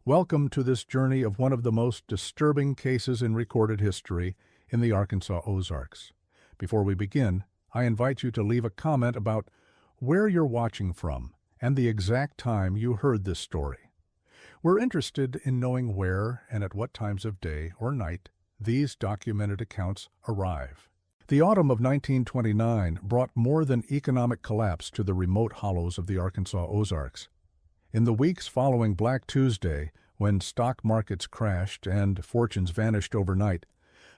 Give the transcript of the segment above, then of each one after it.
Welcome to this journey of one of the most disturbing cases in recorded history in the Arkansas Ozarks. Before we begin, I invite you to leave a comment about where you're watching from and the exact time you heard this story. We're interested in knowing where and at what times of day or night these documented accounts arrive. The autumn of 1929 brought more than economic collapse to the remote hollows of the Arkansas Ozarks. In the weeks following Black Tuesday, when stock markets crashed and fortunes vanished overnight,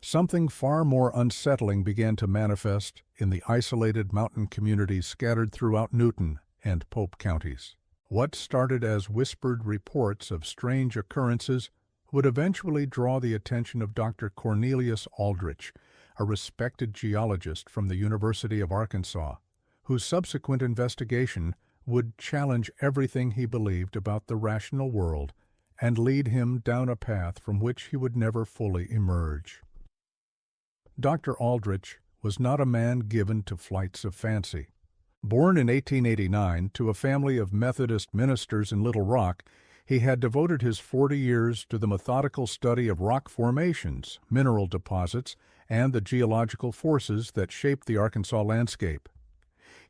something far more unsettling began to manifest in the isolated mountain communities scattered throughout Newton and Pope counties. What started as whispered reports of strange occurrences would eventually draw the attention of Dr. Cornelius Aldrich, a respected geologist from the University of Arkansas, whose subsequent investigation would challenge everything he believed about the rational world and lead him down a path from which he would never fully emerge. Dr. Aldrich was not a man given to flights of fancy. Born in 1889 to a family of Methodist ministers in Little Rock, he had devoted his 40 years to the methodical study of rock formations, mineral deposits, and the geological forces that shaped the Arkansas landscape.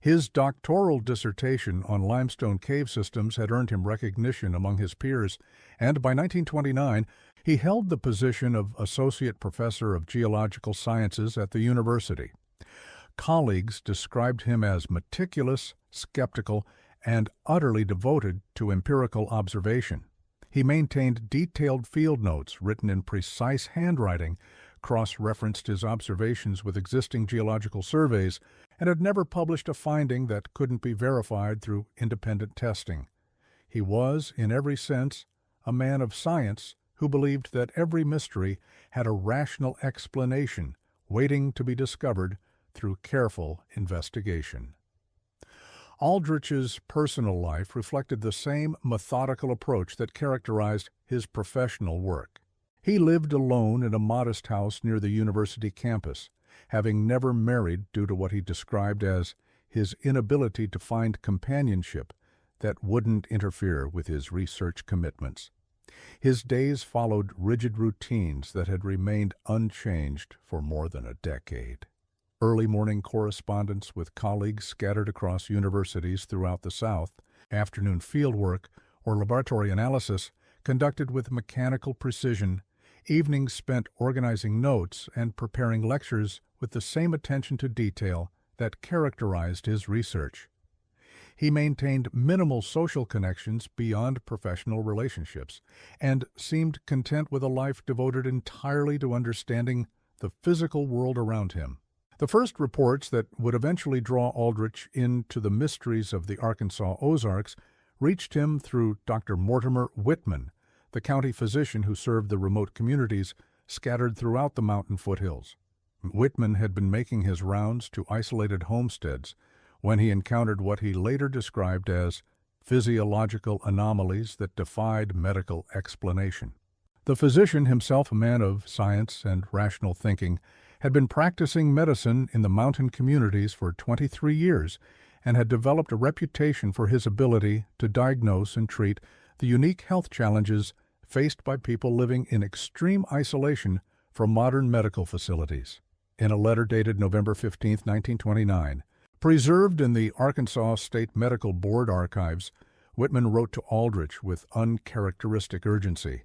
His doctoral dissertation on limestone cave systems had earned him recognition among his peers, and by 1929 he held the position of Associate Professor of Geological Sciences at the university. Colleagues described him as meticulous, skeptical, and utterly devoted to empirical observation. He maintained detailed field notes written in precise handwriting, cross-referenced his observations with existing geological surveys, and had never published a finding that couldn't be verified through independent testing. He was, in every sense, a man of science who believed that every mystery had a rational explanation waiting to be discovered through careful investigation. Aldrich's personal life reflected the same methodical approach that characterized his professional work. He lived alone in a modest house near the university campus, having never married due to what he described as his inability to find companionship that wouldn't interfere with his research commitments. His days followed rigid routines that had remained unchanged for more than a decade. Early morning correspondence with colleagues scattered across universities throughout the South, afternoon fieldwork or laboratory analysis conducted with mechanical precision, evenings spent organizing notes and preparing lectures with the same attention to detail that characterized his research. He maintained minimal social connections beyond professional relationships and seemed content with a life devoted entirely to understanding the physical world around him. The first reports that would eventually draw Aldrich into the mysteries of the Arkansas Ozarks reached him through Dr. Mortimer Whitman, the county physician who served the remote communities scattered throughout the mountain foothills. Whitman had been making his rounds to isolated homesteads when he encountered what he later described as physiological anomalies that defied medical explanation. The physician, himself a man of science and rational thinking, had been practicing medicine in the mountain communities for 23 years and had developed a reputation for his ability to diagnose and treat the unique health challenges faced by people living in extreme isolation from modern medical facilities. In a letter dated November 15, 1929, preserved in the Arkansas State Medical Board archives, Whitman wrote to Aldrich with uncharacteristic urgency,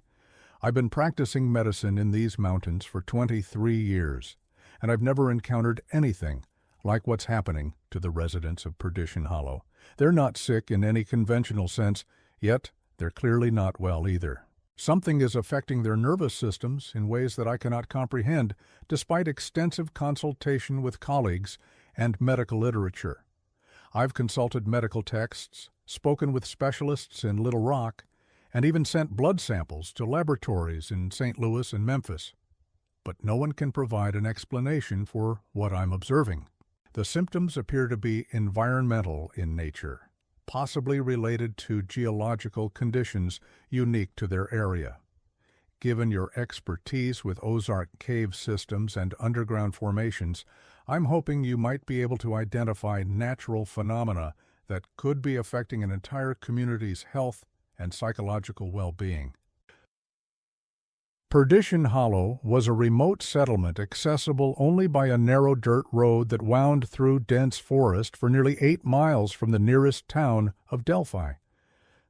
"I've been practicing medicine in these mountains for 23 years, and I've never encountered anything like what's happening to the residents of Perdition Hollow. They're not sick in any conventional sense, yet they're clearly not well either. Something is affecting their nervous systems in ways that I cannot comprehend, despite extensive consultation with colleagues and medical literature. I've consulted medical texts, spoken with specialists in Little Rock, and even sent blood samples to laboratories in St. Louis and Memphis. But no one can provide an explanation for what I'm observing. The symptoms appear to be environmental in nature, possibly related to geological conditions unique to their area. Given your expertise with Ozark cave systems and underground formations, I'm hoping you might be able to identify natural phenomena that could be affecting an entire community's health and psychological well-being. Perdition Hollow was a remote settlement accessible only by a narrow dirt road that wound through dense forest for nearly 8 miles from the nearest town of Delphi.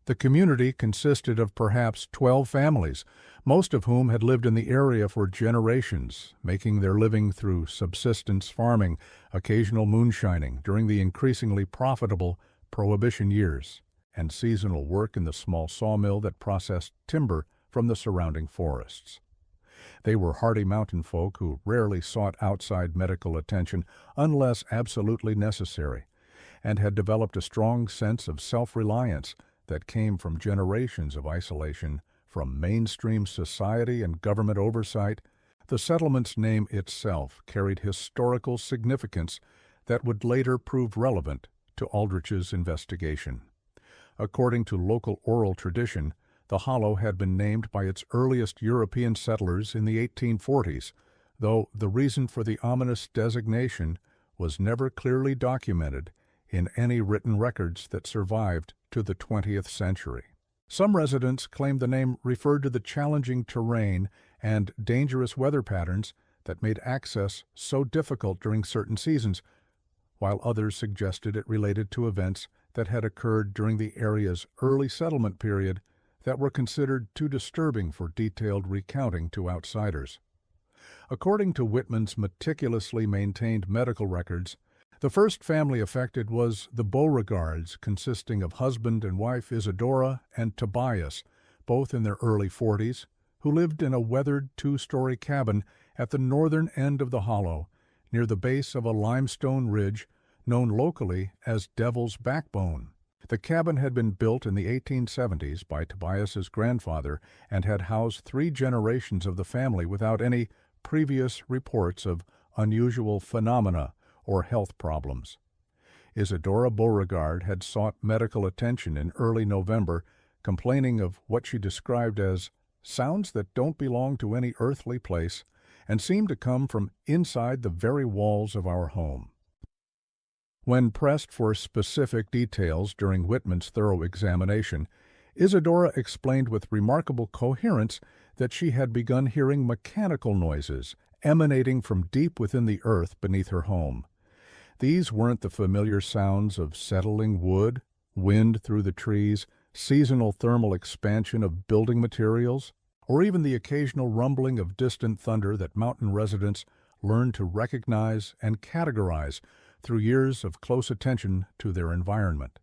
The community consisted of perhaps 12 families, most of whom had lived in the area for generations, making their living through subsistence farming, occasional moonshining during the increasingly profitable Prohibition years, and seasonal work in the small sawmill that processed timber from the surrounding forests. They were hardy mountain folk who rarely sought outside medical attention unless absolutely necessary, and had developed a strong sense of self-reliance that came from generations of isolation from mainstream society and government oversight. The settlement's name itself carried historical significance that would later prove relevant to Aldrich's investigation. According to local oral tradition, the hollow had been named by its earliest European settlers in the 1840s, though the reason for the ominous designation was never clearly documented in any written records that survived to the 20th century. Some residents claimed the name referred to the challenging terrain and dangerous weather patterns that made access so difficult during certain seasons, while others suggested it related to events that had occurred during the area's early settlement period that were considered too disturbing for detailed recounting to outsiders. According to Whitman's meticulously maintained medical records, the first family affected was the Beauregards, consisting of husband and wife Isadora and Tobias, both in their early 40s, who lived in a weathered 2-story cabin at the northern end of the hollow, near the base of a limestone ridge known locally as Devil's Backbone. The cabin had been built in the 1870s by Tobias's grandfather and had housed 3 generations of the family without any previous reports of unusual phenomena or health problems. Isadora Beauregard had sought medical attention in early November, complaining of what she described as sounds that don't belong to any earthly place and seem to come from inside the very walls of our home. When pressed for specific details during Whitman's thorough examination, Isadora explained with remarkable coherence that she had begun hearing mechanical noises emanating from deep within the earth beneath her home. These weren't the familiar sounds of settling wood, wind through the trees, seasonal thermal expansion of building materials, or even the occasional rumbling of distant thunder that mountain residents learned to recognize and categorize through years of close attention to their environment.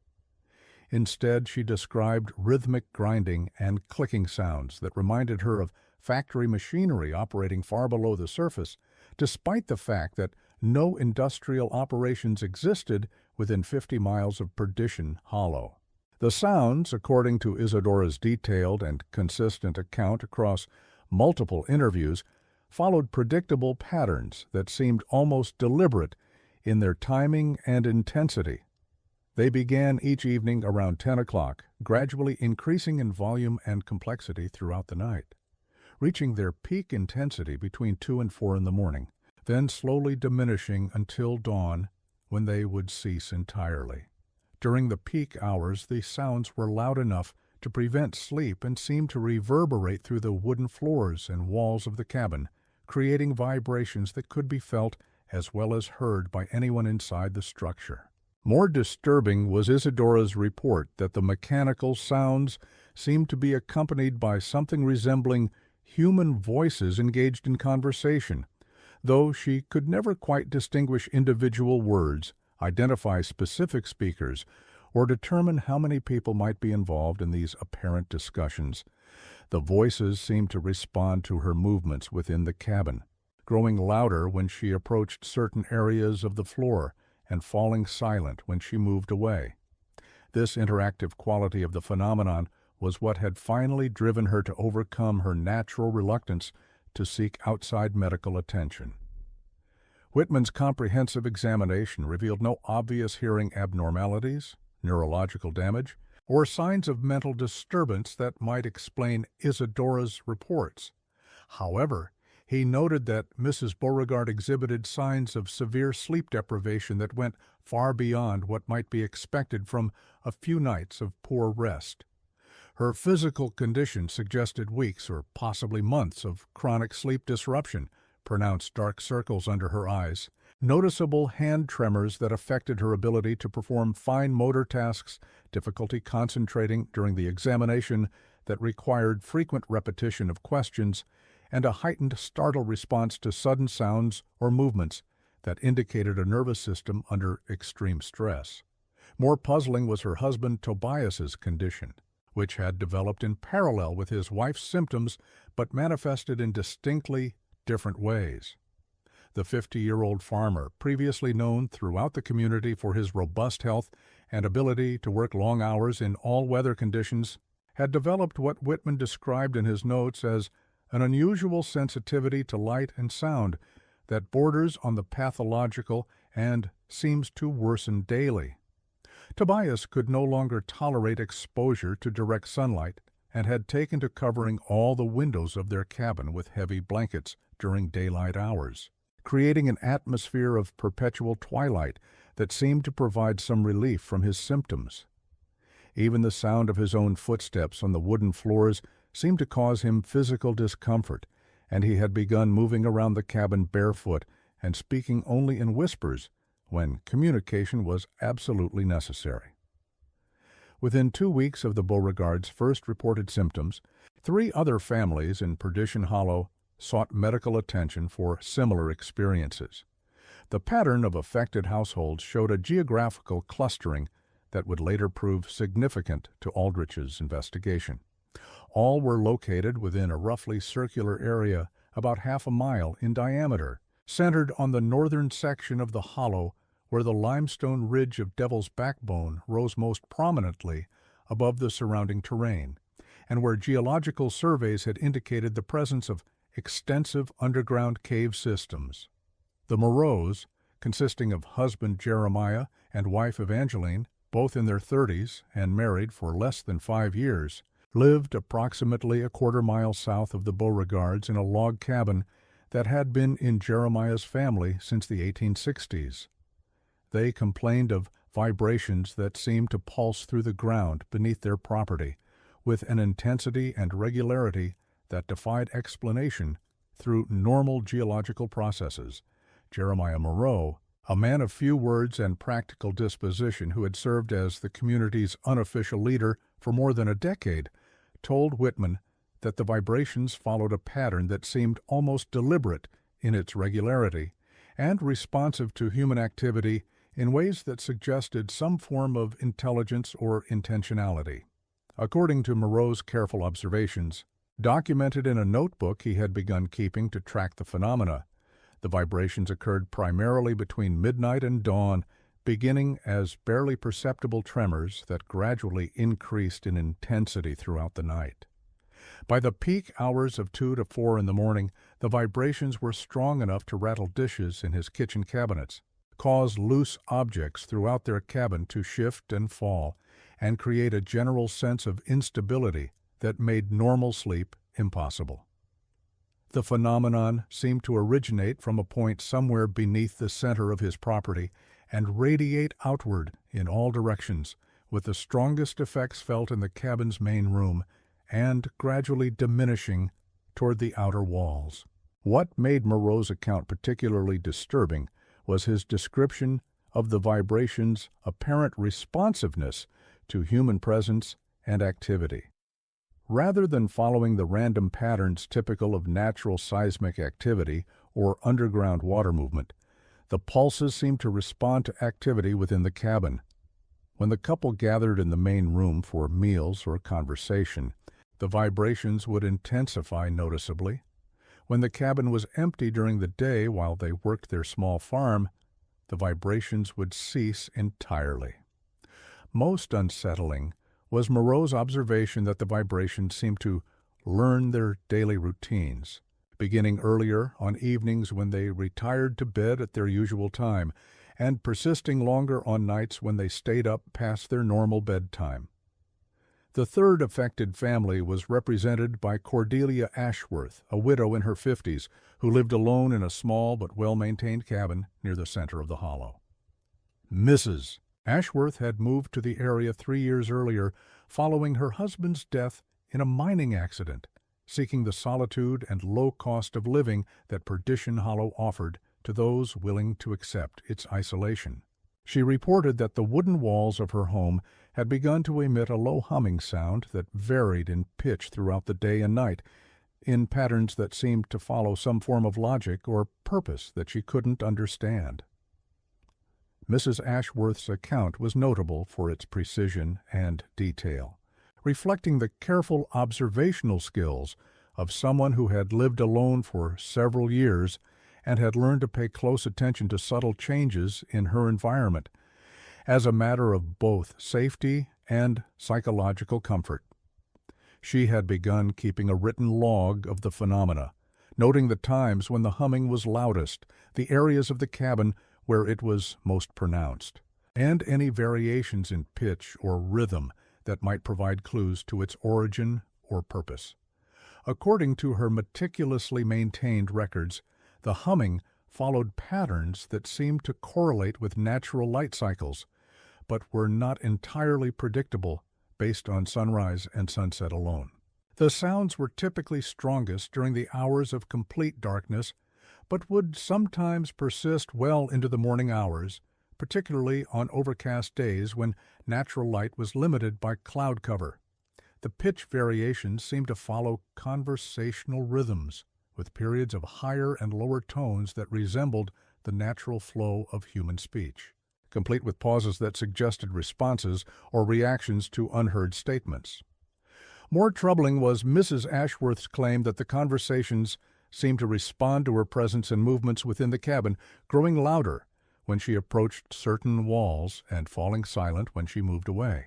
Instead, she described rhythmic grinding and clicking sounds that reminded her of factory machinery operating far below the surface, despite the fact that no industrial operations existed within 50 miles of Perdition Hollow. The sounds, according to Isadora's detailed and consistent account across multiple interviews, followed predictable patterns that seemed almost deliberate in their timing and intensity. They began each evening around 10 o'clock, gradually increasing in volume and complexity throughout the night, reaching their peak intensity between 2 and 4 in the morning, then slowly diminishing until dawn, when they would cease entirely. During the peak hours, the sounds were loud enough to prevent sleep and seemed to reverberate through the wooden floors and walls of the cabin, creating vibrations that could be felt as well as heard by anyone inside the structure. More disturbing was Isadora's report that the mechanical sounds seemed to be accompanied by something resembling human voices engaged in conversation, though she could never quite distinguish individual words, identify specific speakers, or determine how many people might be involved in these apparent discussions. The voices seemed to respond to her movements within the cabin, growing louder when she approached certain areas of the floor and falling silent when she moved away. This interactive quality of the phenomenon was what had finally driven her to overcome her natural reluctance to seek outside medical attention. Whitman's comprehensive examination revealed no obvious hearing abnormalities, neurological damage, or signs of mental disturbance that might explain Isadora's reports. However, he noted that Mrs. Beauregard exhibited signs of severe sleep deprivation that went far beyond what might be expected from a few nights of poor rest. Her physical condition suggested weeks or possibly months of chronic sleep disruption, pronounced dark circles under her eyes, noticeable hand tremors that affected her ability to perform fine motor tasks, difficulty concentrating during the examination that required frequent repetition of questions, and a heightened startle response to sudden sounds or movements that indicated a nervous system under extreme stress. More puzzling was her husband Tobias's condition, which had developed in parallel with his wife's symptoms but manifested in distinctly different ways. The 50-year-old farmer, previously known throughout the community for his robust health and ability to work long hours in all weather conditions, had developed what Whitman described in his notes as an unusual sensitivity to light and sound that borders on the pathological and seems to worsen daily. Tobias could no longer tolerate exposure to direct sunlight and had taken to covering all the windows of their cabin with heavy blankets during daylight hours, creating an atmosphere of perpetual twilight that seemed to provide some relief from his symptoms. Even the sound of his own footsteps on the wooden floors seemed to cause him physical discomfort, and he had begun moving around the cabin barefoot and speaking only in whispers when communication was absolutely necessary. Within 2 weeks of the Beauregard's first reported symptoms, 3 other families in Perdition Hollow sought medical attention for similar experiences. The pattern of affected households showed a geographical clustering that would later prove significant to Aldrich's investigation. All were located within a roughly circular area about half a mile in diameter, centered on the northern section of the hollow where the limestone ridge of Devil's Backbone rose most prominently above the surrounding terrain, and where geological surveys had indicated the presence of extensive underground cave systems. The Moreaus, consisting of husband Jeremiah and wife Evangeline, both in their 30s and married for less than 5 years, lived approximately a quarter-mile south of the Beauregards in a log cabin that had been in Jeremiah's family since the 1860s. They complained of vibrations that seemed to pulse through the ground beneath their property, with an intensity and regularity that defied explanation through normal geological processes. Jeremiah Moreau, a man of few words and practical disposition who had served as the community's unofficial leader for more than a decade, told Whitman that the vibrations followed a pattern that seemed almost deliberate in its regularity and responsive to human activity in ways that suggested some form of intelligence or intentionality. According to Moreau's careful observations, documented in a notebook he had begun keeping to track the phenomena, the vibrations occurred primarily between midnight and dawn, beginning as barely perceptible tremors that gradually increased in intensity throughout the night. By the peak hours of 2 to 4 in the morning, the vibrations were strong enough to rattle dishes in his kitchen cabinets, cause loose objects throughout their cabin to shift and fall, and create a general sense of instability that made normal sleep impossible. The phenomenon seemed to originate from a point somewhere beneath the center of his property and radiate outward in all directions, with the strongest effects felt in the cabin's main room and gradually diminishing toward the outer walls. What made Moreau's account particularly disturbing was his description of the vibration's apparent responsiveness to human presence and activity. Rather than following the random patterns typical of natural seismic activity or underground water movement, the pulses seemed to respond to activity within the cabin. When the couple gathered in the main room for meals or conversation, the vibrations would intensify noticeably. When the cabin was empty during the day while they worked their small farm, the vibrations would cease entirely. Most unsettling was Moreau's observation that the vibrations seemed to learn their daily routines, beginning earlier on evenings when they retired to bed at their usual time, and persisting longer on nights when they stayed up past their normal bedtime. The third affected family was represented by Cordelia Ashworth, a widow in her 50s, who lived alone in a small but well-maintained cabin near the center of the hollow. Mrs. Ashworth had moved to the area 3 years earlier following her husband's death in a mining accident, seeking the solitude and low cost of living that Perdition Hollow offered to those willing to accept its isolation. She reported that the wooden walls of her home had begun to emit a low humming sound that varied in pitch throughout the day and night, in patterns that seemed to follow some form of logic or purpose that she couldn't understand. Mrs. Ashworth's account was notable for its precision and detail, reflecting the careful observational skills of someone who had lived alone for several years and had learned to pay close attention to subtle changes in her environment as a matter of both safety and psychological comfort. She had begun keeping a written log of the phenomena, noting the times when the humming was loudest, the areas of the cabin where it was most pronounced, and any variations in pitch or rhythm that might provide clues to its origin or purpose. According to her meticulously maintained records, the humming followed patterns that seemed to correlate with natural light cycles, but were not entirely predictable based on sunrise and sunset alone. The sounds were typically strongest during the hours of complete darkness, but would sometimes persist well into the morning hours, particularly on overcast days when natural light was limited by cloud cover. The pitch variations seemed to follow conversational rhythms, with periods of higher and lower tones that resembled the natural flow of human speech, complete with pauses that suggested responses or reactions to unheard statements. More troubling was Mrs. Ashworth's claim that the conversations seemed to respond to her presence and movements within the cabin, growing louder when she approached certain walls and falling silent when she moved away.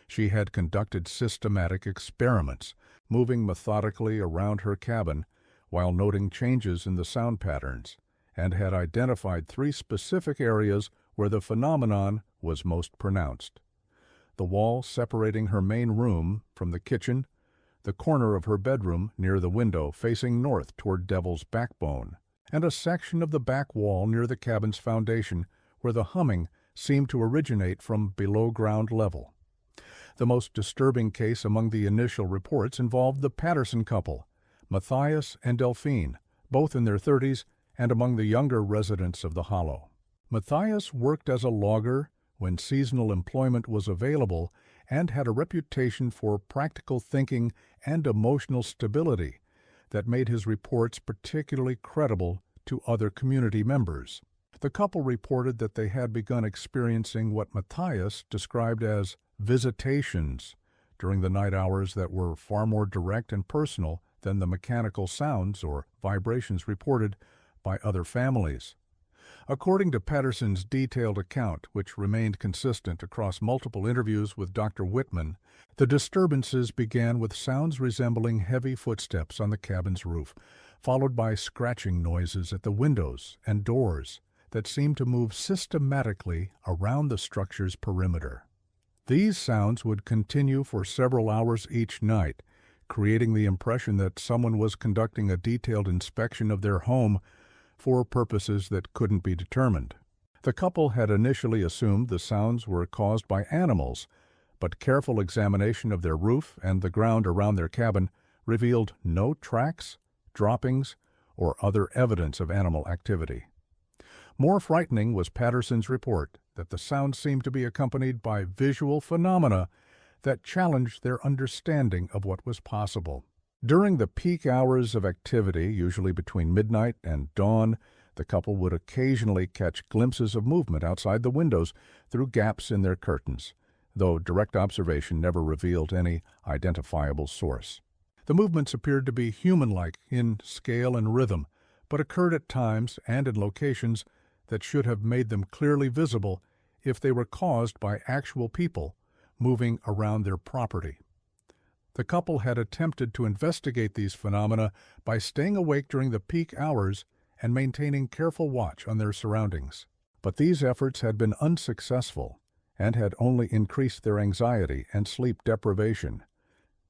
She had conducted systematic experiments, moving methodically around her cabin while noting changes in the sound patterns, and had identified 3 specific areas where the phenomenon was most pronounced: the wall separating her main room from the kitchen, the corner of her bedroom near the window facing north toward Devil's Backbone, and a section of the back wall near the cabin's foundation where the humming seemed to originate from below ground level. The most disturbing case among the initial reports involved the Patterson couple, Matthias and Delphine, both in their 30s and among the younger residents of the Hollow. Matthias worked as a logger when seasonal employment was available and had a reputation for practical thinking and emotional stability that made his reports particularly credible to other community members. The couple reported that they had begun experiencing what Matthias described as visitations during the night hours that were far more direct and personal than the mechanical sounds or vibrations reported by other families. According to Patterson's detailed account, which remained consistent across multiple interviews with Dr. Whitman, the disturbances began with sounds resembling heavy footsteps on the cabin's roof, followed by scratching noises at the windows and doors that seemed to move systematically around the structure's perimeter. These sounds would continue for several hours each night, creating the impression that someone was conducting a detailed inspection of their home for purposes that couldn't be determined. The couple had initially assumed the sounds were caused by animals, but careful examination of their roof and the ground around their cabin revealed no tracks, droppings, or other evidence of animal activity. More frightening was Patterson's report that the sounds seemed to be accompanied by visual phenomena that challenged their understanding of what was possible. During the peak hours of activity, usually between midnight and dawn, the couple would occasionally catch glimpses of movement outside the windows through gaps in their curtains, though direct observation never revealed any identifiable source. The movements appeared to be human-like in scale and rhythm, but occurred at times and in locations that should have made them clearly visible if they were caused by actual people moving around their property. The couple had attempted to investigate these phenomena by staying awake during the peak hours and maintaining careful watch on their surroundings. But these efforts had been unsuccessful and had only increased their anxiety and sleep deprivation.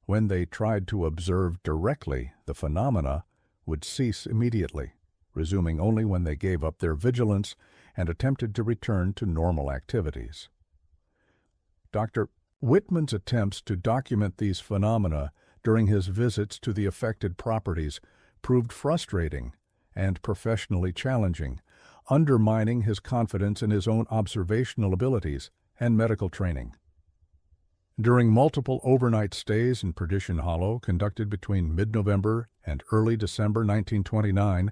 When they tried to observe directly, the phenomena would cease immediately, resuming only when they gave up their vigilance and attempted to return to normal activities. Dr. Whitman's attempts to document these phenomena during his visits to the affected properties proved frustrating and professionally challenging, undermining his confidence in his own observational abilities and medical training. During multiple overnight stays in Perdition Hollow conducted between mid-November and early December 1929,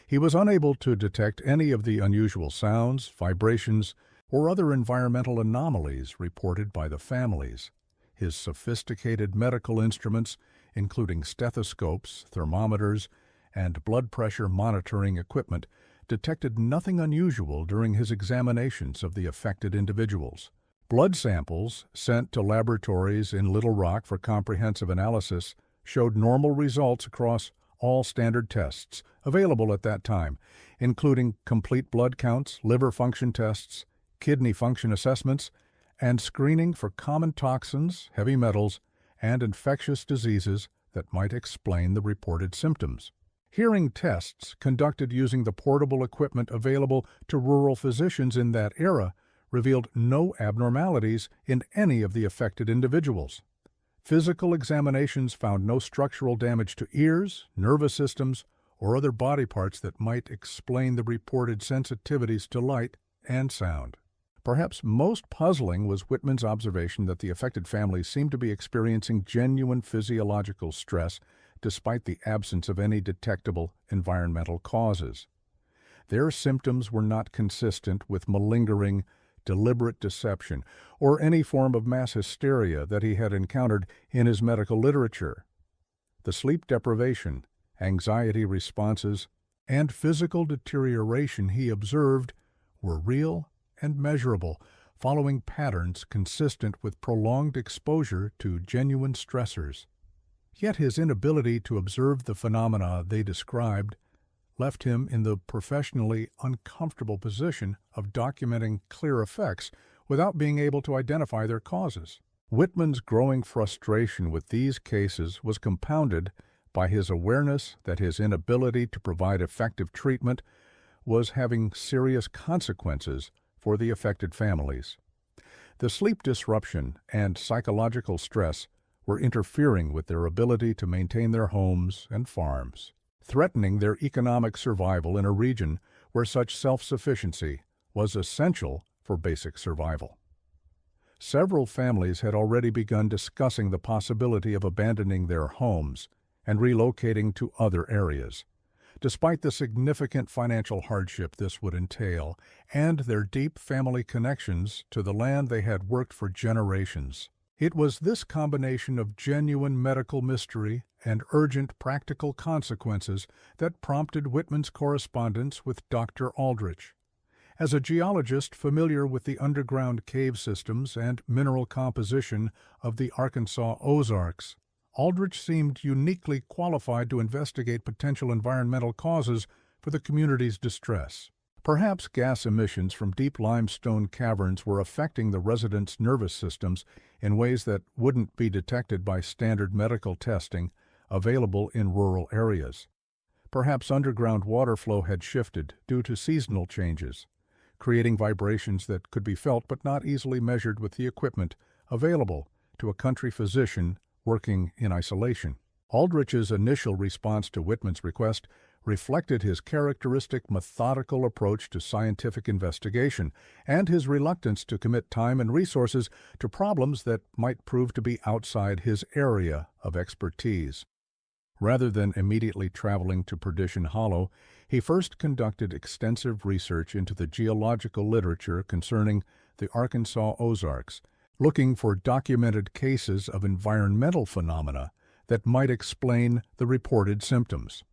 he was unable to detect any of the unusual sounds, vibrations, or other environmental anomalies reported by the families. His sophisticated medical instruments, including stethoscopes, thermometers, and blood pressure monitoring equipment, detected nothing unusual during his examinations of the affected individuals. Blood samples sent to laboratories in Little Rock for comprehensive analysis showed normal results across all standard tests available at that time, including complete blood counts, liver function tests, kidney function assessments, and screening for common toxins, heavy metals, and infectious diseases that might explain the reported symptoms. Hearing tests conducted using the portable equipment available to rural physicians in that era revealed no abnormalities in any of the affected individuals. Physical examinations found no structural damage to ears, nervous systems, or other body parts that might explain the reported sensitivities to light and sound. Perhaps most puzzling was Whitman's observation that the affected families seemed to be experiencing genuine physiological stress despite the absence of any detectable environmental causes. Their symptoms were not consistent with malingering, deliberate deception, or any form of mass hysteria that he had encountered in his medical literature. The sleep deprivation, anxiety responses, and physical deterioration he observed were real and measurable, following patterns consistent with prolonged exposure to genuine stressors. Yet his inability to observe the phenomena they described left him in the professionally uncomfortable position of documenting clear effects without being able to identify their causes. Whitman's growing frustration with these cases was compounded by his awareness that his inability to provide effective treatment was having serious consequences for the affected families. The sleep disruption and psychological stress were interfering with their ability to maintain their homes and farms, threatening their economic survival in a region where such self-sufficiency was essential for basic survival. Several families had already begun discussing the possibility of abandoning their homes and relocating to other areas, despite the significant financial hardship this would entail and their deep family connections to the land they had worked for generations. It was this combination of genuine medical mystery and urgent practical consequences that prompted Whitman's correspondence with Dr. Aldrich. As a geologist familiar with the underground cave systems and mineral composition of the Arkansas Ozarks, Aldrich seemed uniquely qualified to investigate potential environmental causes for the community's distress. Perhaps gas emissions from deep limestone caverns were affecting the residents' nervous systems in ways that wouldn't be detected by standard medical testing available in rural areas. Perhaps underground water flow had shifted due to seasonal changes, creating vibrations that could be felt but not easily measured with the equipment available to a country physician working in isolation. Aldrich's initial response to Whitman's request reflected his characteristic methodical approach to scientific investigation and his reluctance to commit time and resources to problems that might prove to be outside his area of expertise. Rather than immediately traveling to Perdition Hollow, he first conducted extensive research into the geological literature concerning the Arkansas Ozarks, looking for documented cases of environmental phenomena that might explain the reported symptoms.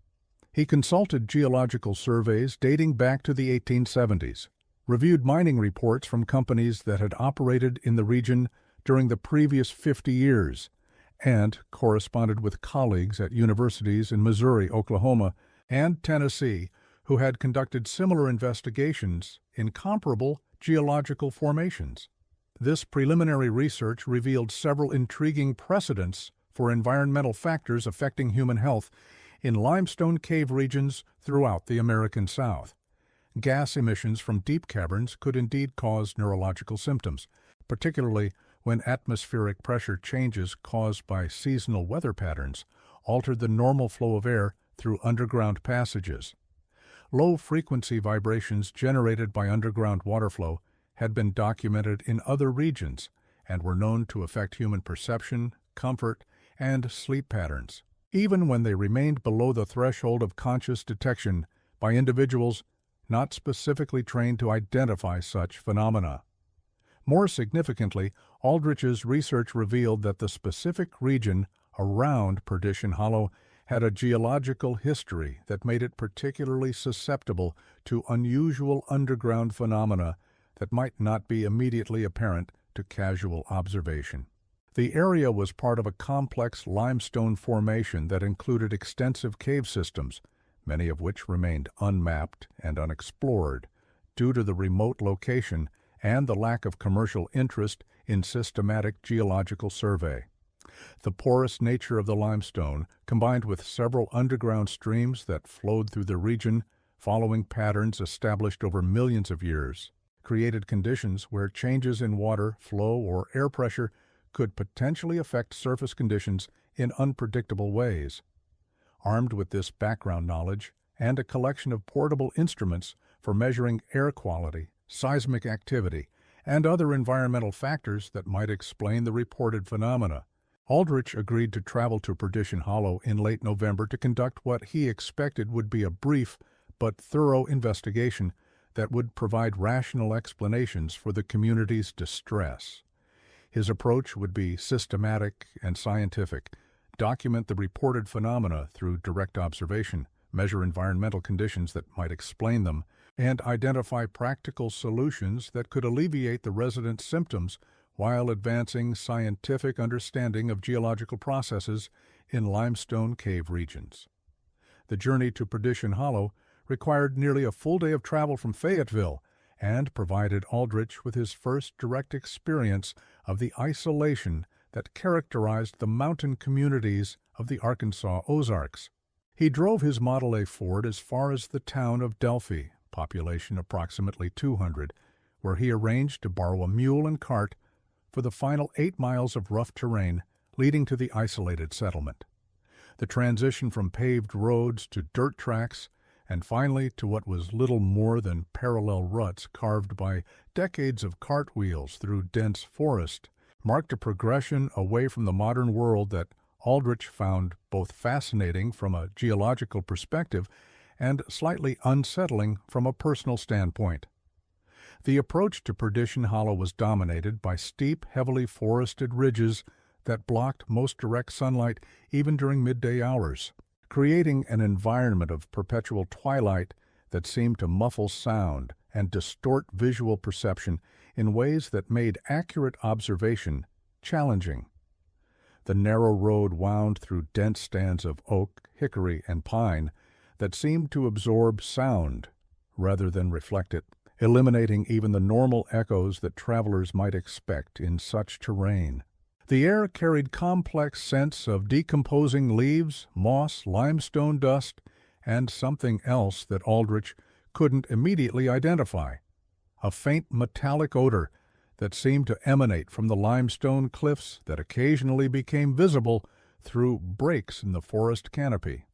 He consulted geological surveys dating back to the 1870s, reviewed mining reports from companies that had operated in the region during the previous 50 years, and corresponded with colleagues at universities in Missouri, Oklahoma, and Tennessee who had conducted similar investigations in comparable geological formations. This preliminary research revealed several intriguing precedents for environmental factors affecting human health in limestone cave regions throughout the American South. Gas emissions from deep caverns could indeed cause neurological symptoms, particularly when atmospheric pressure changes caused by seasonal weather patterns altered the normal flow of air through underground passages. Low-frequency vibrations generated by underground water flow had been documented in other regions and were known to affect human perception, comfort, and sleep patterns, even when they remained below the threshold of conscious detection by individuals not specifically trained to identify such phenomena. More significantly, Aldrich's research revealed that the specific region around Perdition Hollow had a geological history that made it particularly susceptible to unusual underground phenomena that might not be immediately apparent to casual observation. The area was part of a complex limestone formation that included extensive cave systems, many of which remained unmapped and unexplored due to the remote location and the lack of commercial interest in systematic geological survey. The porous nature of the limestone, combined with several underground streams that flowed through the region following patterns established over millions of years, created conditions where changes in water flow or air pressure could potentially affect surface conditions in unpredictable ways. Armed with this background knowledge and a collection of portable instruments for measuring air quality, seismic activity, and other environmental factors that might explain the reported phenomena, Aldrich agreed to travel to Perdition Hollow in late November to conduct what he expected would be a brief but thorough investigation that would provide rational explanations for the community's distress. His approach would be systematic and scientific, document the reported phenomena through direct observation, measure environmental conditions that might explain them, and identify practical solutions that could alleviate the residents' symptoms while advancing scientific understanding of geological processes in limestone cave regions. The journey to Perdition Hollow required nearly a full day of travel from Fayetteville and provided Aldrich with his first direct experience of the isolation that characterized the mountain communities of the Arkansas Ozarks. He drove his Model A Ford as far as the town of Delphi, population approximately 200, where he arranged to borrow a mule and cart for the final 8 miles of rough terrain leading to the isolated settlement. The transition from paved roads to dirt tracks and finally to what was little more than parallel ruts carved by decades of cartwheels through dense forest marked a progression away from the modern world that Aldrich found both fascinating from a geological perspective and slightly unsettling from a personal standpoint. The approach to Perdition Hollow was dominated by steep, heavily forested ridges that blocked most direct sunlight even during midday hours, creating an environment of perpetual twilight that seemed to muffle sound and distort visual perception in ways that made accurate observation challenging. The narrow road wound through dense stands of oak, hickory, and pine that seemed to absorb sound rather than reflect it, eliminating even the normal echoes that travelers might expect in such terrain. The air carried complex scents of decomposing leaves, moss, limestone dust, and something else that Aldrich couldn't immediately identify, a faint metallic odor that seemed to emanate from the limestone cliffs that occasionally became visible through breaks in the forest canopy.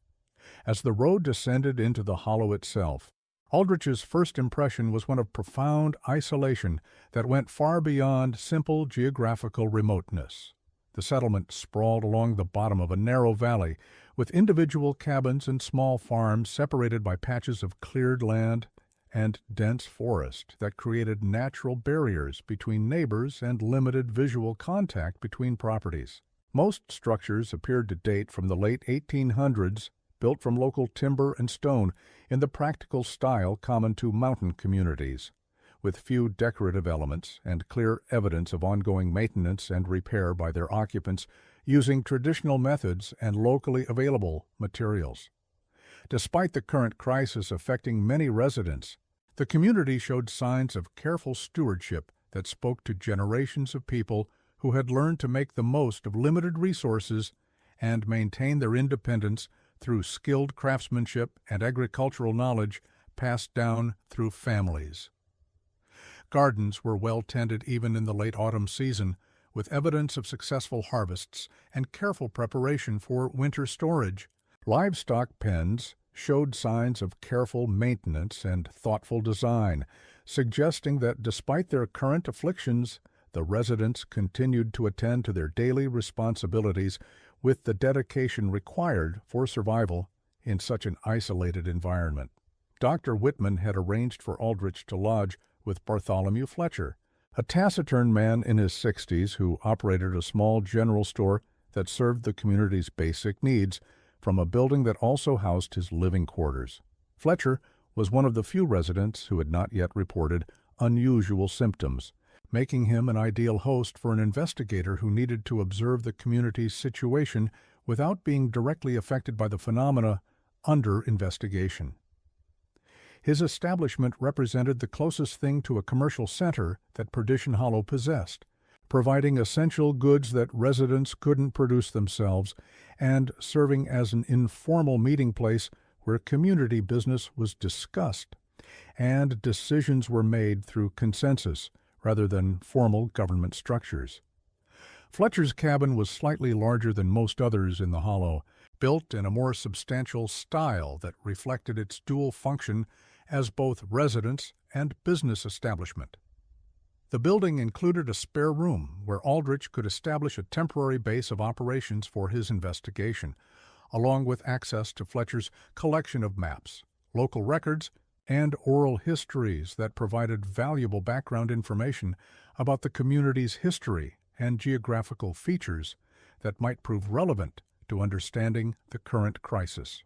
As the road descended into the hollow itself, Aldrich's first impression was one of profound isolation that went far beyond simple geographical remoteness. The settlement sprawled along the bottom of a narrow valley, with individual cabins and small farms separated by patches of cleared land and dense forest that created natural barriers between neighbors and limited visual contact between properties. Most structures appeared to date from the late 1800s, built from local timber and stone in the practical style common to mountain communities, with few decorative elements and clear evidence of ongoing maintenance and repair by their occupants using traditional methods and locally available materials. Despite the current crisis affecting many residents, the community showed signs of careful stewardship that spoke to generations of people who had learned to make the most of limited resources and maintain their independence through skilled craftsmanship and agricultural knowledge passed down through families. Gardens were well tended even in the late autumn season, with evidence of successful harvests and careful preparation for winter storage. Livestock pens showed signs of careful maintenance and thoughtful design, suggesting that despite their current afflictions, the residents continued to attend to their daily responsibilities with the dedication required for survival in such an isolated environment. Dr. Whitman had arranged for Aldrich to lodge with Bartholomew Fletcher, a taciturn man in his 60s who operated a small general store that served the community's basic needs from a building that also housed his living quarters. Fletcher was one of the few residents who had not yet reported unusual symptoms, making him an ideal host for an investigator who needed to observe the community's situation without being directly affected by the phenomena under investigation. His establishment represented the closest thing to a commercial center that Perdition Hollow possessed, providing essential goods that residents couldn't produce themselves and serving as an informal meeting place where community business was discussed and decisions were made through consensus rather than formal government structures. Fletcher's cabin was slightly larger than most others in the hollow, built in a more substantial style that reflected its dual function as both residence and business establishment. The building included a spare room where Aldrich could establish a temporary base of operations for his investigation, along with access to Fletcher's collection of maps, local records, and oral histories that provided valuable background information about the community's history and geographical features that might prove relevant to understanding the current crisis.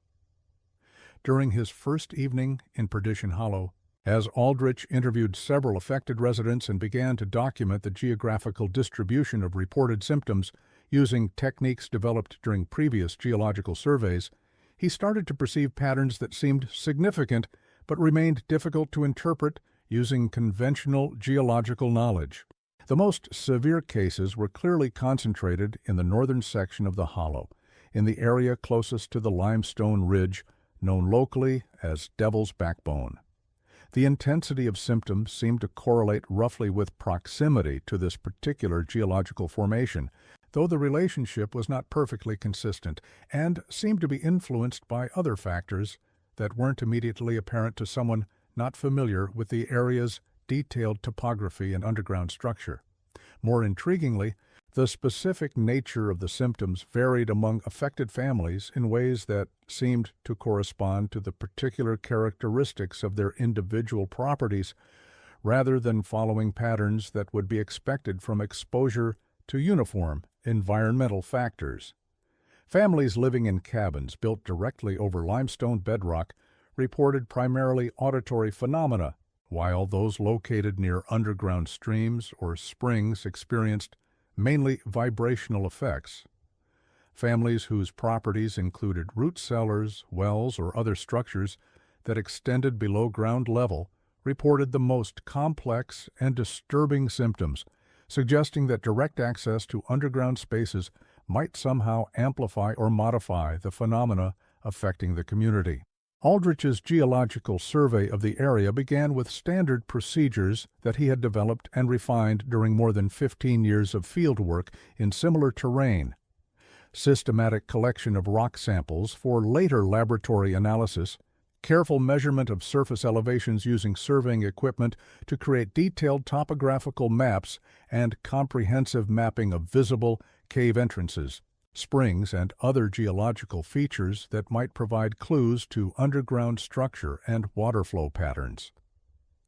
During his first evening in Perdition Hollow, as Aldrich interviewed several affected residents and began to document the geographical distribution of reported symptoms using techniques developed during previous geological surveys, he started to perceive patterns that seemed significant but remained difficult to interpret using conventional geological knowledge. The most severe cases were clearly concentrated in the northern section of the hollow, in the area closest to the limestone ridge known locally as Devil's Backbone. The intensity of symptoms seemed to correlate roughly with proximity to this particular geological formation, though the relationship was not perfectly consistent and seemed to be influenced by other factors that weren't immediately apparent to someone not familiar with the area's detailed topography and underground structure. More intriguingly, the specific nature of the symptoms varied among affected families in ways that seemed to correspond to the particular characteristics of their individual properties, rather than following patterns that would be expected from exposure to uniform environmental factors. Families living in cabins built directly over limestone bedrock reported primarily auditory phenomena, while those located near underground streams or springs experienced mainly vibrational effects. Families whose properties included root cellars, wells, or other structures that extended below ground level reported the most complex and disturbing symptoms, suggesting that direct access to underground spaces might somehow amplify or modify the phenomena affecting the community. Aldrich's geological survey of the area began with standard procedures that he had developed and refined during more than 15 years of field work in similar terrain. Systematic collection of rock samples for later laboratory analysis, careful measurement of surface elevations using surveying equipment to create detailed topographical maps, and comprehensive mapping of visible cave entrances, springs, and other geological features that might provide clues to underground structure and water flow patterns.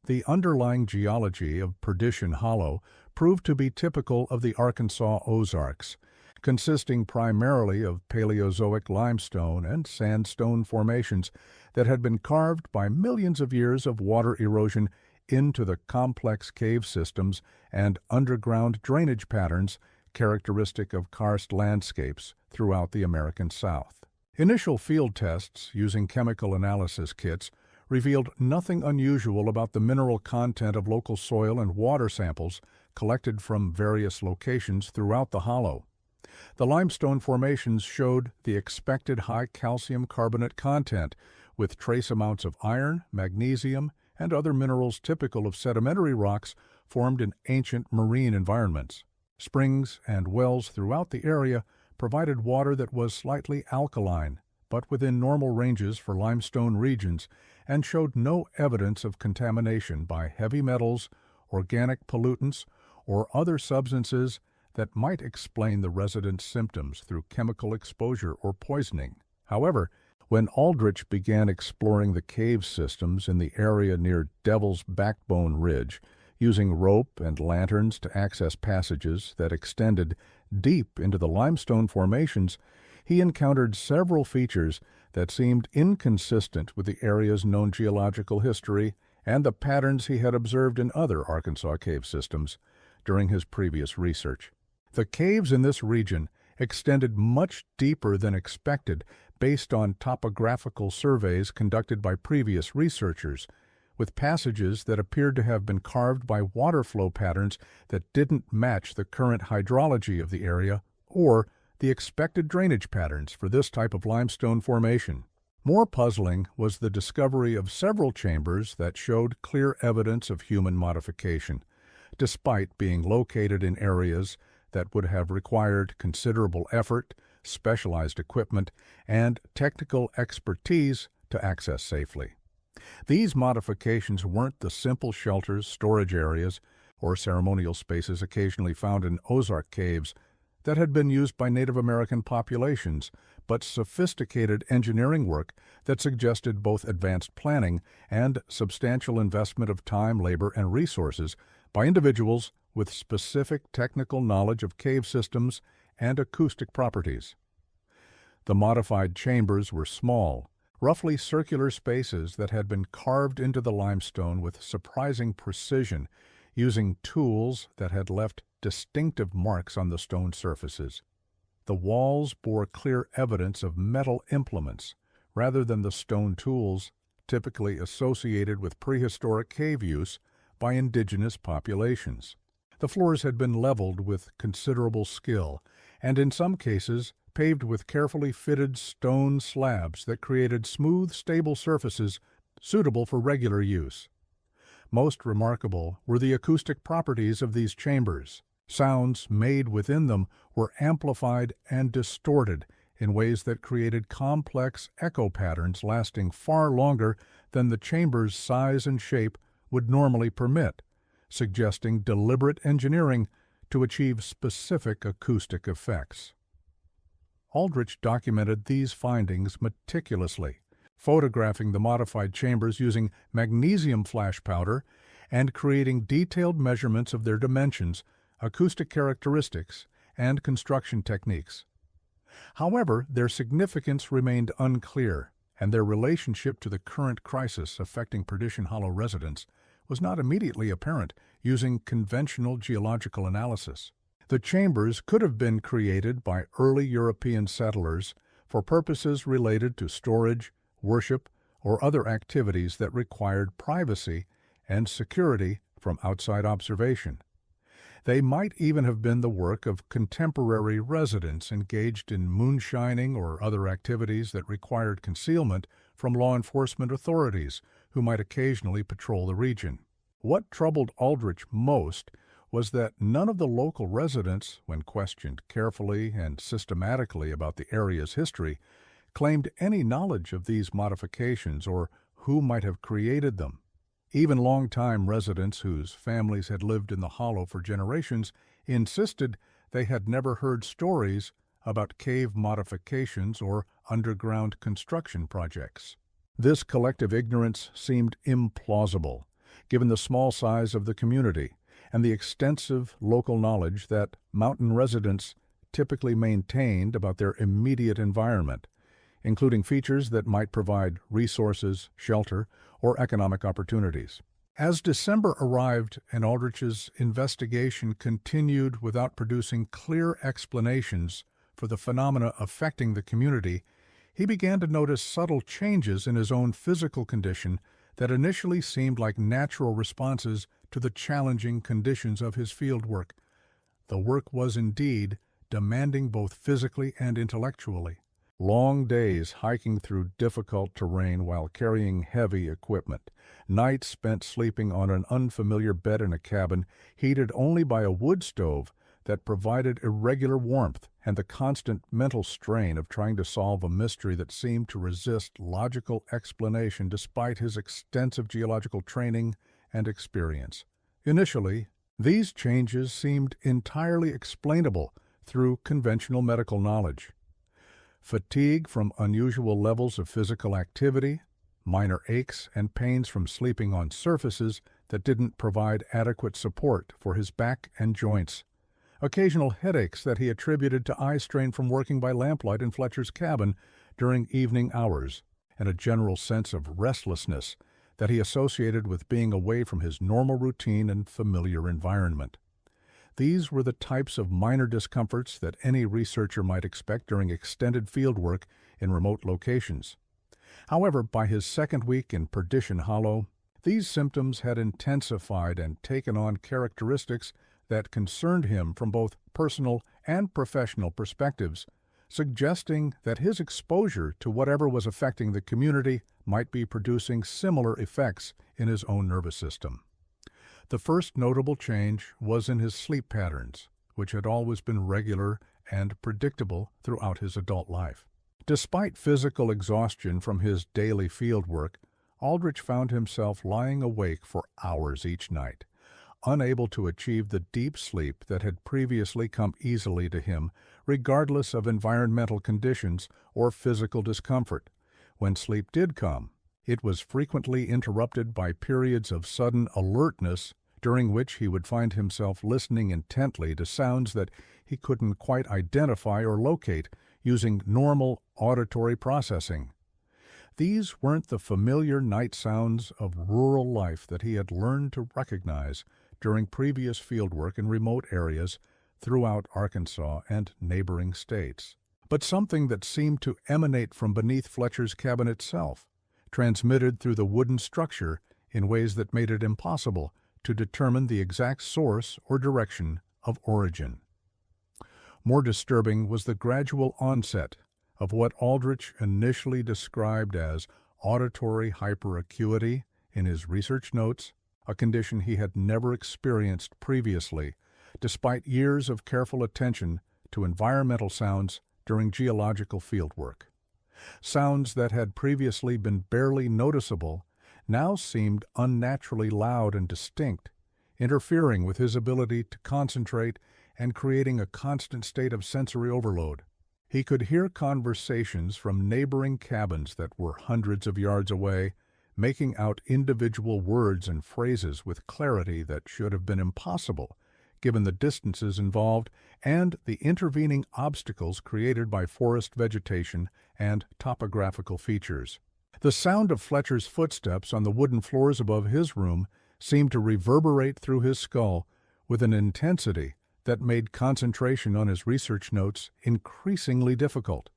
The underlying geology of Perdition Hollow proved to be typical of the Arkansas Ozarks, consisting primarily of Paleozoic limestone and sandstone formations that had been carved by millions of years of water erosion into the complex cave systems and underground drainage patterns characteristic of karst landscapes throughout the American South. Initial field tests using chemical analysis kits revealed nothing unusual about the mineral content of local soil and water samples collected from various locations throughout the hollow. The limestone formations showed the expected high calcium carbonate content, with trace amounts of iron, magnesium, and other minerals typical of sedimentary rocks formed in ancient marine environments. Springs and wells throughout the area provided water that was slightly alkaline, but within normal ranges for limestone regions, and showed no evidence of contamination by heavy metals, organic pollutants, or other substances that might explain the residents' symptoms through chemical exposure or poisoning. However, when Aldrich began exploring the cave systems in the area near Devil's Backbone Ridge, using rope and lanterns to access passages that extended deep into the limestone formations, he encountered several features that seemed inconsistent with the area's known geological history and the patterns he had observed in other Arkansas cave systems during his previous research. The caves in this region extended much deeper than expected based on topographical surveys conducted by previous researchers, with passages that appeared to have been carved by water flow patterns that didn't match the current hydrology of the area or the expected drainage patterns for this type of limestone formation. More puzzling was the discovery of several chambers that showed clear evidence of human modification, despite being located in areas that would have required considerable effort, specialized equipment, and technical expertise to access safely. These modifications weren't the simple shelters, storage areas, or ceremonial spaces occasionally found in Ozark caves that had been used by Native American populations, but sophisticated engineering work that suggested both advanced planning and substantial investment of time, labor, and resources by individuals with specific technical knowledge of cave systems and acoustic properties. The modified chambers were small, roughly circular spaces that had been carved into the limestone with surprising precision, using tools that had left distinctive marks on the stone surfaces. The walls bore clear evidence of metal implements, rather than the stone tools typically associated with prehistoric cave use by indigenous populations. The floors had been leveled with considerable skill, and in some cases paved with carefully fitted stone slabs that created smooth, stable surfaces suitable for regular use. Most remarkable were the acoustic properties of these chambers. Sounds made within them were amplified and distorted in ways that created complex echo patterns lasting far longer than the chamber's size and shape would normally permit, suggesting deliberate engineering to achieve specific acoustic effects. Aldrich documented these findings meticulously, photographing the modified chambers using magnesium flash powder and creating detailed measurements of their dimensions, acoustic characteristics, and construction techniques. However, their significance remained unclear, and their relationship to the current crisis affecting Perdition Hollow residents was not immediately apparent using conventional geological analysis. The chambers could have been created by early European settlers for purposes related to storage, worship, or other activities that required privacy and security from outside observation. They might even have been the work of contemporary residents engaged in moonshining or other activities that required concealment from law enforcement authorities who might occasionally patrol the region. What troubled Aldrich most was that none of the local residents, when questioned carefully and systematically about the area's history, claimed any knowledge of these modifications or who might have created them. Even longtime residents whose families had lived in the hollow for generations insisted they had never heard stories about cave modifications or underground construction projects. This collective ignorance seemed implausible, given the small size of the community and the extensive local knowledge that mountain residents typically maintained about their immediate environment, including features that might provide resources, shelter, or economic opportunities. As December arrived and Aldrich's investigation continued without producing clear explanations for the phenomena affecting the community, he began to notice subtle changes in his own physical condition that initially seemed like natural responses to the challenging conditions of his field work. The work was indeed demanding both physically and intellectually. Long days hiking through difficult terrain while carrying heavy equipment, nights spent sleeping on an unfamiliar bed in a cabin heated only by a wood stove that provided irregular warmth and the constant mental strain of trying to solve a mystery that seemed to resist logical explanation despite his extensive geological training and experience. Initially, these changes seemed entirely explainable through conventional medical knowledge. Fatigue from unusual levels of physical activity, minor aches and pains from sleeping on surfaces that didn't provide adequate support for his back and joints, occasional headaches that he attributed to eye strain from working by lamplight in Fletcher's cabin during evening hours, and a general sense of restlessness that he associated with being away from his normal routine and familiar environment. These were the types of minor discomforts that any researcher might expect during extended fieldwork in remote locations. However, by his second week in Perdition Hollow, these symptoms had intensified and taken on characteristics that concerned him from both personal and professional perspectives, suggesting that his exposure to whatever was affecting the community might be producing similar effects in his own nervous system. The first notable change was in his sleep patterns, which had always been regular and predictable throughout his adult life. Despite physical exhaustion from his daily fieldwork, Aldrich found himself lying awake for hours each night, unable to achieve the deep sleep that had previously come easily to him, regardless of environmental conditions or physical discomfort. When sleep did come, it was frequently interrupted by periods of sudden alertness during which he would find himself listening intently to sounds that he couldn't quite identify or locate using normal auditory processing. These weren't the familiar night sounds of rural life that he had learned to recognize during previous fieldwork in remote areas throughout Arkansas and neighboring states, but something that seemed to emanate from beneath Fletcher's cabin itself, transmitted through the wooden structure in ways that made it impossible to determine the exact source or direction of origin. More disturbing was the gradual onset of what Aldrich initially described as auditory hyperacuity in his research notes, a condition he had never experienced previously, despite years of careful attention to environmental sounds during geological fieldwork. Sounds that had previously been barely noticeable now seemed unnaturally loud and distinct, interfering with his ability to concentrate and creating a constant state of sensory overload. He could hear conversations from neighboring cabins that were hundreds of yards away, making out individual words and phrases with clarity that should have been impossible, given the distances involved and the intervening obstacles created by forest vegetation and topographical features. The sound of Fletcher's footsteps on the wooden floors above his room seemed to reverberate through his skull with an intensity that made concentration on his research notes increasingly difficult.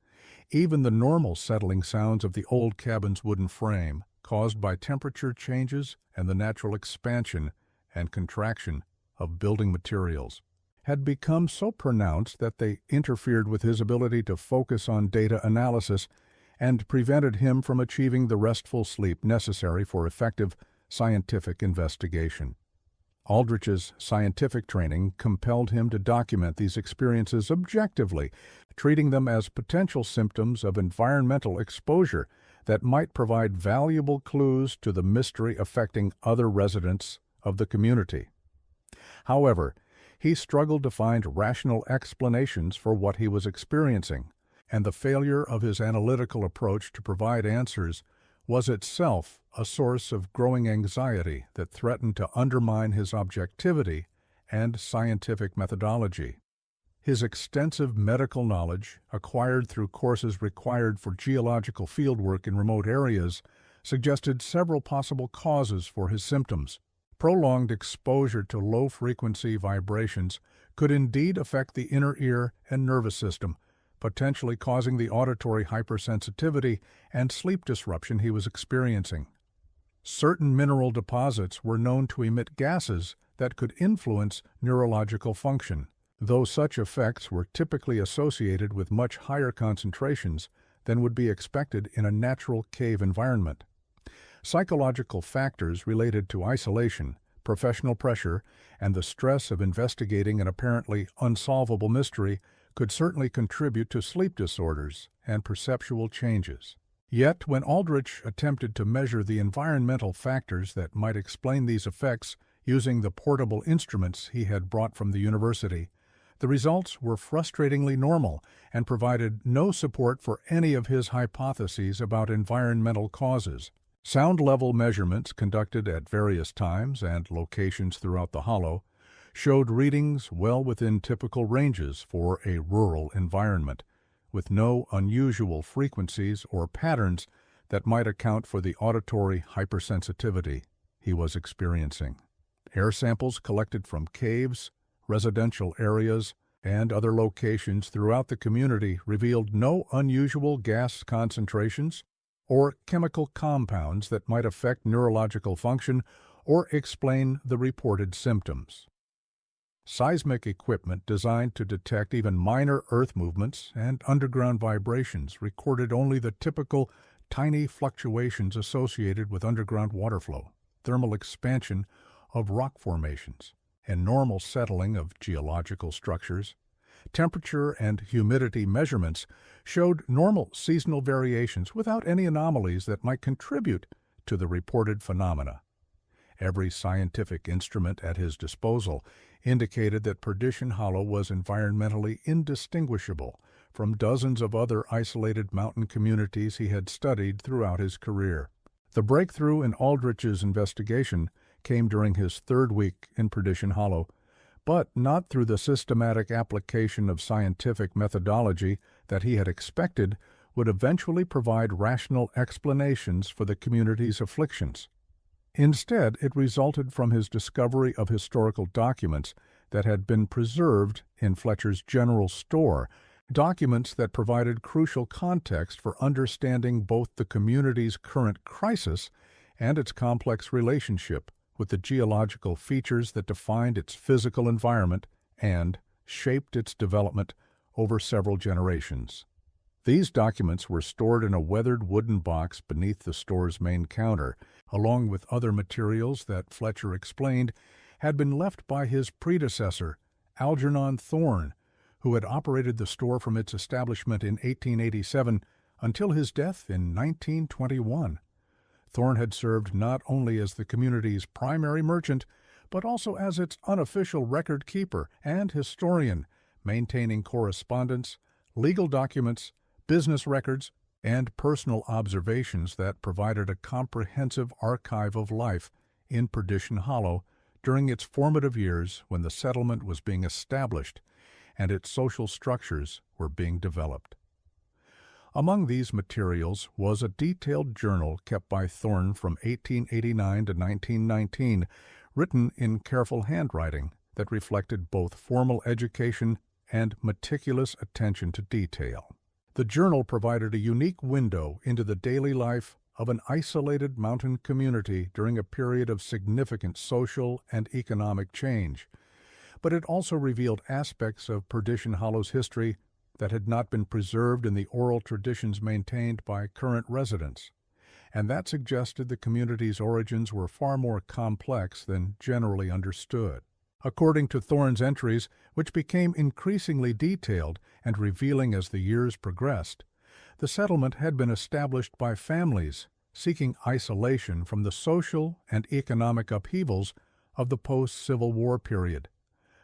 Even the normal settling sounds of the old cabin's wooden frame, caused by temperature changes and the natural expansion and contraction of building materials, had become so pronounced that they interfered with his ability to focus on data analysis and prevented him from achieving the restful sleep necessary for effective scientific investigation. Aldrich's scientific training compelled him to document these experiences objectively, treating them as potential symptoms of environmental exposure that might provide valuable clues to the mystery affecting other residents of the community. However, he struggled to find rational explanations for what he was experiencing, and the failure of his analytical approach to provide answers was itself a source of growing anxiety that threatened to undermine his objectivity and scientific methodology. His extensive medical knowledge, acquired through courses required for geological fieldwork in remote areas, suggested several possible causes for his symptoms. Prolonged exposure to low-frequency vibrations could indeed affect the inner ear and nervous system, potentially causing the auditory hypersensitivity and sleep disruption he was experiencing. Certain mineral deposits were known to emit gases that could influence neurological function, though such effects were typically associated with much higher concentrations than would be expected in a natural cave environment. Psychological factors related to isolation, professional pressure, and the stress of investigating an apparently unsolvable mystery could certainly contribute to sleep disorders and perceptual changes. Yet, when Aldrich attempted to measure the environmental factors that might explain these effects using the portable instruments he had brought from the university, the results were frustratingly normal and provided no support for any of his hypotheses about environmental causes. Sound level measurements conducted at various times and locations throughout the hollow showed readings well within typical ranges for a rural environment, with no unusual frequencies or patterns that might account for the auditory hypersensitivity he was experiencing. Air samples collected from caves, residential areas, and other locations throughout the community revealed no unusual gas concentrations or chemical compounds that might affect neurological function or explain the reported symptoms. Seismic equipment designed to detect even minor earth movements and underground vibrations recorded only the typical tiny fluctuations associated with underground water flow, thermal expansion of rock formations, and normal settling of geological structures. Temperature and humidity measurements showed normal seasonal variations without any anomalies that might contribute to the reported phenomena. Every scientific instrument at his disposal indicated that Perdition Hollow was environmentally indistinguishable from dozens of other isolated mountain communities he had studied throughout his career. The breakthrough in Aldrich's investigation came during his third week in Perdition Hollow, but not through the systematic application of scientific methodology that he had expected would eventually provide rational explanations for the community's afflictions. Instead, it resulted from his discovery of historical documents that had been preserved in Fletcher's general store, documents that provided crucial context for understanding both the community's current crisis and its complex relationship with the geological features that defined its physical environment and shaped its development over several generations. These documents were stored in a weathered wooden box beneath the store's main counter, along with other materials that Fletcher explained had been left by his predecessor, Algernon Thorne, who had operated the store from its establishment in 1887 until his death in 1921. Thorne had served not only as the community's primary merchant, but also as its unofficial record keeper and historian, maintaining correspondence, legal documents, business records, and personal observations that provided a comprehensive archive of life in Perdition Hollow during its formative years when the settlement was being established and its social structures were being developed. Among these materials was a detailed journal kept by Thorne from 1889 to 1919, written in careful handwriting that reflected both formal education and meticulous attention to detail. The journal provided a unique window into the daily life of an isolated mountain community during a period of significant social and economic change, but it also revealed aspects of Perdition Hollow's history that had not been preserved in the oral traditions maintained by current residents, and that suggested the community's origins were far more complex than generally understood. According to Thorne's entries, which became increasingly detailed and revealing as the years progressed, the settlement had been established by families seeking isolation from the social and economic upheavals of the post-Civil War period.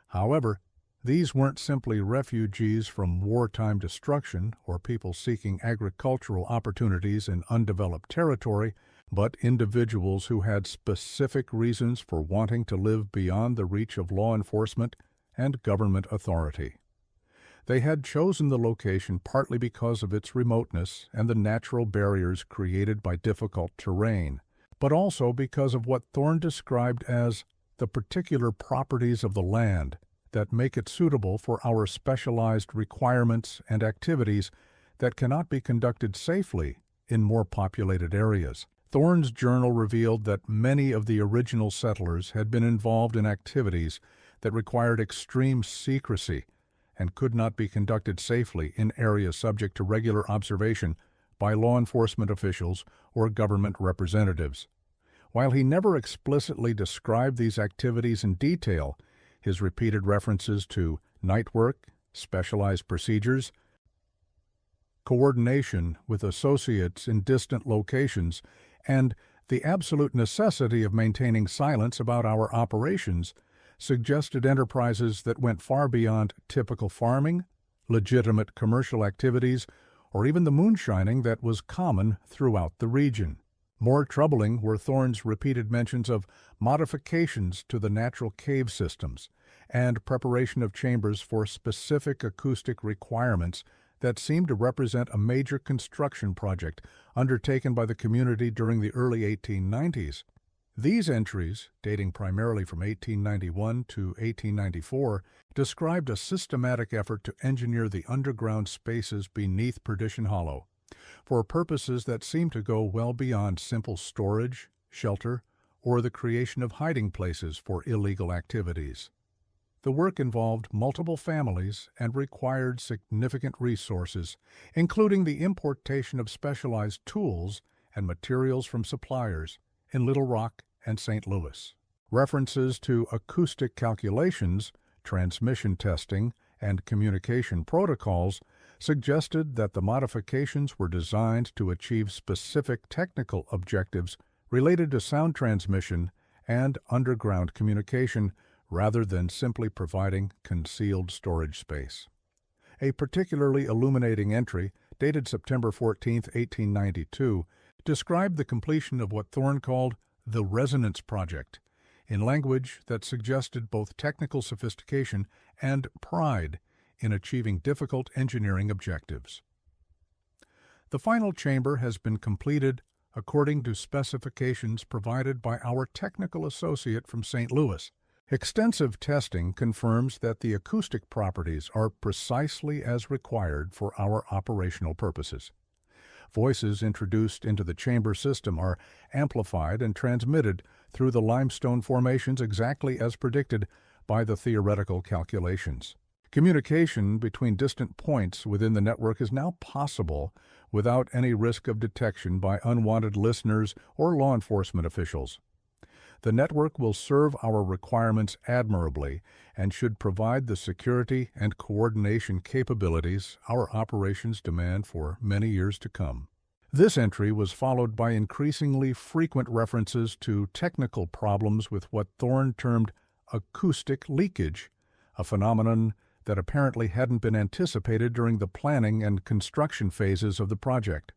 However, these weren't simply refugees from wartime destruction or people seeking agricultural opportunities in undeveloped territory, but individuals who had specific reasons for wanting to live beyond the reach of law enforcement and government authority. They had chosen the location partly because of its remoteness and the natural barriers created by difficult terrain, but also because of what Thorne described as the particular properties of the land that make it suitable for our specialized requirements and activities that cannot be conducted safely in more populated areas. Thorne's journal revealed that many of the original settlers had been involved in activities that required extreme secrecy and could not be conducted safely in areas subject to regular observation by law enforcement officials or government representatives. While he never explicitly described these activities in detail, his repeated references to night work, specialized procedures, coordination with associates in distant locations, and the absolute necessity of maintaining silence about our operations suggested enterprises that went far beyond typical farming, legitimate commercial activities, or even the moonshining that was common throughout the region. More troubling were Thorne's repeated mentions of modifications to the natural cave systems and preparation of chambers for specific acoustic requirements that seemed to represent a major construction project undertaken by the community during the early 1890s. These entries, dating primarily from 1891 to 1894, described a systematic effort to engineer the underground spaces beneath Perdition Hollow for purposes that seemed to go well beyond simple storage, shelter, or the creation of hiding places for illegal activities. The work involved multiple families and required significant resources, including the importation of specialized tools and materials from suppliers in Little Rock and St. Louis. References to acoustic calculations, transmission testing, and communication protocols suggested that the modifications were designed to achieve specific technical objectives related to sound transmission and underground communication rather than simply providing concealed storage space. A particularly illuminating entry, dated September 14, 1892, described the completion of what Thorne called the Resonance Project, in language that suggested both technical sophistication and pride in achieving difficult engineering objectives. The final chamber has been completed according to specifications provided by our technical associate from St. Louis. Extensive testing confirms that the acoustic properties are precisely as required for our operational purposes. Voices introduced into the chamber system are amplified and transmitted through the limestone formations exactly as predicted by the theoretical calculations. Communication between distant points within the network is now possible without any risk of detection by unwanted listeners or law enforcement officials. The network will serve our requirements admirably and should provide the security and coordination capabilities our operations demand for many years to come. This entry was followed by increasingly frequent references to technical problems with what Thorne termed acoustic leakage, a phenomenon that apparently hadn't been anticipated during the planning and construction phases of the project.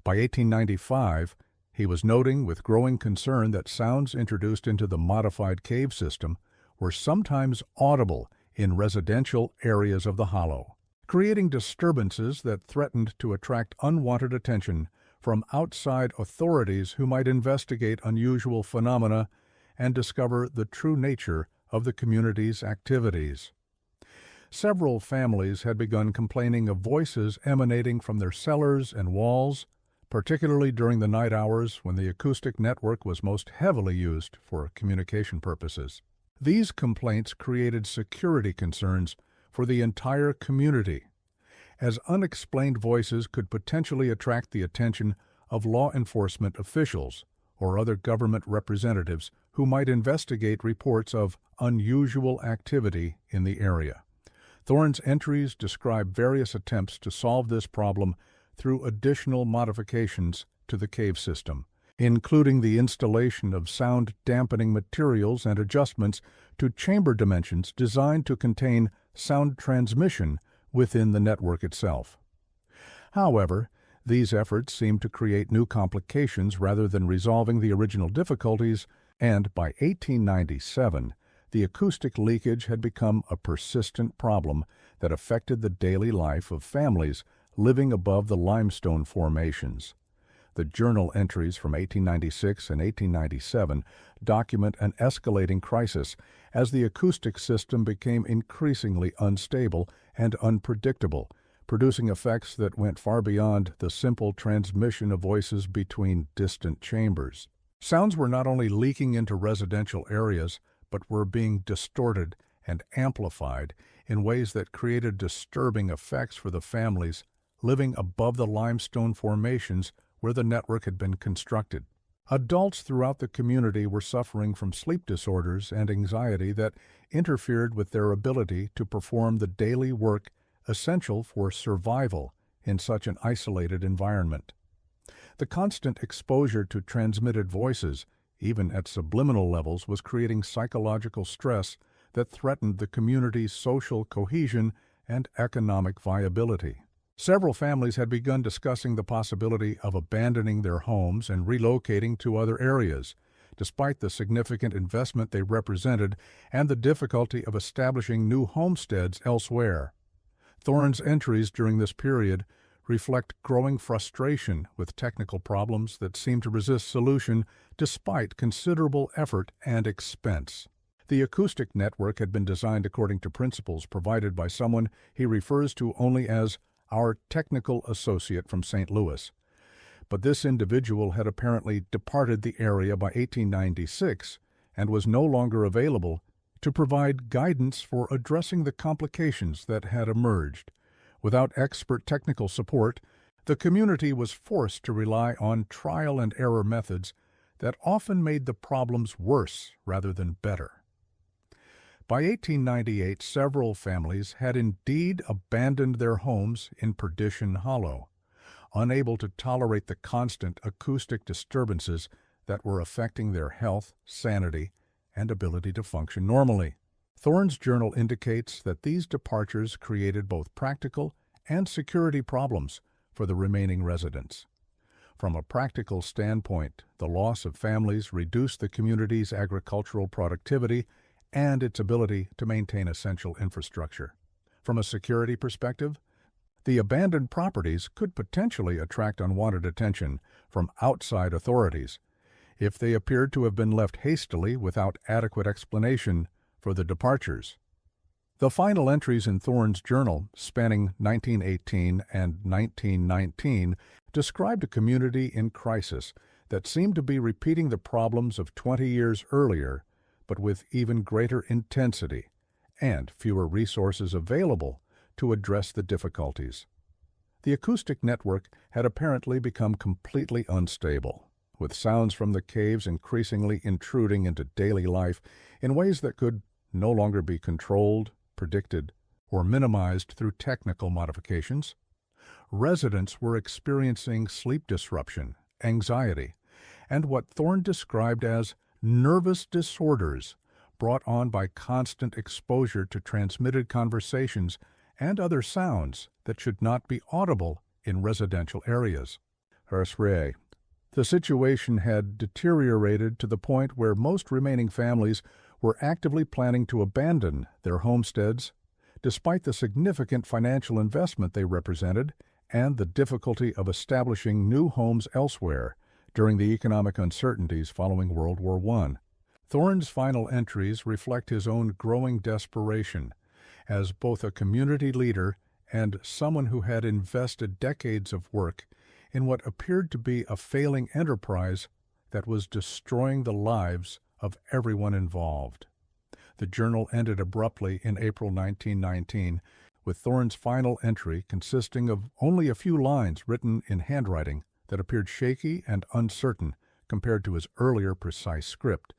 By 1895, he was noting with growing concern that sounds introduced into the modified cave system were sometimes audible in residential areas of the hollow, creating disturbances that threatened to attract unwanted attention from outside authorities who might investigate unusual phenomena and discover the true nature of the community's activities. Several families had begun complaining of voices emanating from their cellars and walls, particularly during the night hours when the acoustic network was most heavily used for communication purposes. These complaints created security concerns for the entire community, as unexplained voices could potentially attract the attention of law enforcement officials or other government representatives who might investigate reports of unusual activity in the area. Thorne's entries describe various attempts to solve this problem through additional modifications to the cave system, including the installation of sound-dampening materials and adjustments to chamber dimensions designed to contain sound transmission within the network itself. However, these efforts seemed to create new complications rather than resolving the original difficulties, and by 1897, the acoustic leakage had become a persistent problem that affected the daily life of families living above the limestone formations. The journal entries from 1896 and 1897 document an escalating crisis as the acoustic system became increasingly unstable and unpredictable, producing effects that went far beyond the simple transmission of voices between distant chambers. Sounds were not only leaking into residential areas, but were being distorted and amplified in ways that created disturbing effects for the families living above the limestone formations where the network had been constructed. Adults throughout the community were suffering from sleep disorders and anxiety that interfered with their ability to perform the daily work essential for survival in such an isolated environment. The constant exposure to transmitted voices, even at subliminal levels, was creating psychological stress that threatened the community's social cohesion and economic viability. Several families had begun discussing the possibility of abandoning their homes and relocating to other areas, despite the significant investment they represented and the difficulty of establishing new homesteads elsewhere. Thorne's entries during this period reflect growing frustration with technical problems that seem to resist solution despite considerable effort and expense. The acoustic network had been designed according to principles provided by someone he refers to only as our technical associate from St. Louis. But this individual had apparently departed the area by 1896 and was no longer available to provide guidance for addressing the complications that had emerged. Without expert technical support, the community was forced to rely on trial and error methods that often made the problems worse rather than better. By 1898, several families had indeed abandoned their homes in Perdition Hollow, unable to tolerate the constant acoustic disturbances that were affecting their health, sanity, and ability to function normally. Thorne's journal indicates that these departures created both practical and security problems for the remaining residents. From a practical standpoint, the loss of families reduced the community's agricultural productivity and its ability to maintain essential infrastructure. From a security perspective, the abandoned properties could potentially attract unwanted attention from outside authorities if they appeared to have been left hastily without adequate explanation for the departures. The final entries in Thorne's journal, spanning 1918 and 1919, described a community in crisis that seemed to be repeating the problems of 20 years earlier, but with even greater intensity and fewer resources available to address the difficulties. The acoustic network had apparently become completely unstable, with sounds from the caves increasingly intruding into daily life in ways that could no longer be controlled, predicted, or minimized through technical modifications. Residents were experiencing sleep disruption, anxiety, and what Thorne described as nervous disorders brought on by constant exposure to transmitted conversations and other sounds that should not be audible in residential areas. The situation had deteriorated to the point where most remaining families were actively planning to abandon their homesteads, despite the significant financial investment they represented and the difficulty of establishing new homes elsewhere during the economic uncertainties following World War I. Thorne's final entries reflect his own growing desperation as both a community leader and someone who had invested decades of work in what appeared to be a failing enterprise that was destroying the lives of everyone involved. The journal ended abruptly in April 1919, with Thorne's final entry consisting of only a few lines written in handwriting that appeared shaky and uncertain compared to his earlier precise script.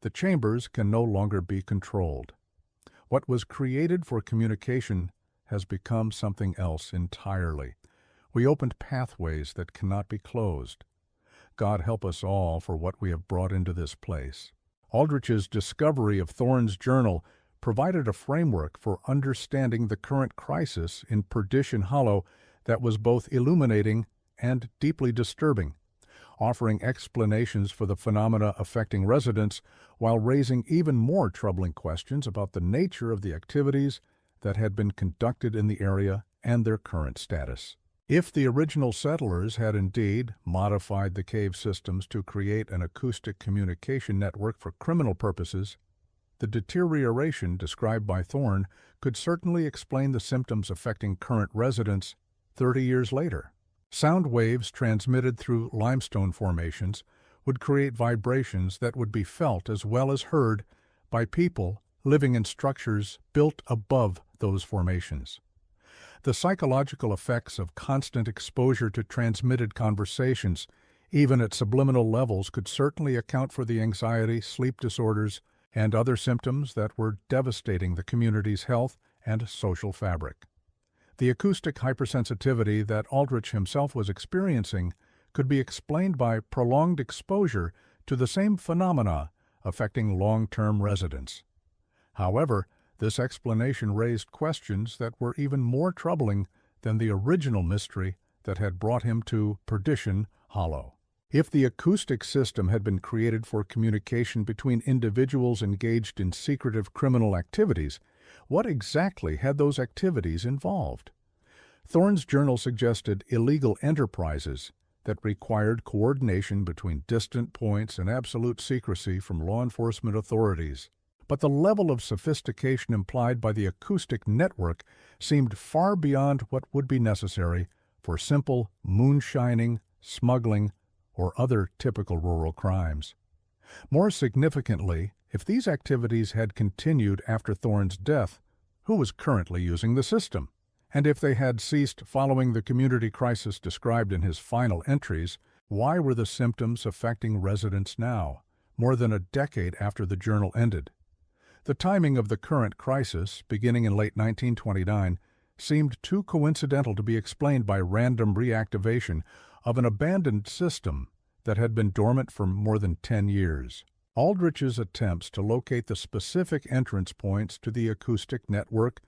The chambers can no longer be controlled. What was created for communication has become something else entirely. We opened pathways that cannot be closed. God help us all for what we have brought into this place. Aldrich's discovery of Thorne's journal provided a framework for understanding the current crisis in Perdition Hollow that was both illuminating and deeply disturbing, offering explanations for the phenomena affecting residents while raising even more troubling questions about the nature of the activities that had been conducted in the area and their current status. If the original settlers had indeed modified the cave systems to create an acoustic communication network for criminal purposes, the deterioration described by Thorne could certainly explain the symptoms affecting current residents 30 years later. Sound waves transmitted through limestone formations would create vibrations that would be felt as well as heard by people living in structures built above those formations. The psychological effects of constant exposure to transmitted conversations even at subliminal levels, could certainly account for the anxiety, sleep disorders, and other symptoms that were devastating the community's health and social fabric. The acoustic hypersensitivity that Aldrich himself was experiencing could be explained by prolonged exposure to the same phenomena affecting long-term residents. However, this explanation raised questions that were even more troubling than the original mystery that had brought him to Perdition Hollow. If the acoustic system had been created for communication between individuals engaged in secretive criminal activities, what exactly had those activities involved? Thorne's journal suggested illegal enterprises that required coordination between distant points and absolute secrecy from law enforcement authorities. But the level of sophistication implied by the acoustic network seemed far beyond what would be necessary for simple moonshining, smuggling, or other typical rural crimes. More significantly, if these activities had continued after Thorne's death, who was currently using the system? And if they had ceased following the community crisis described in his final entries, why were the symptoms affecting residents now, more than a decade after the journal ended? The timing of the current crisis, beginning in late 1929, seemed too coincidental to be explained by random reactivation of an abandoned system that had been dormant for more than 10 years. Aldrich's attempts to locate the specific entrance points to the acoustic network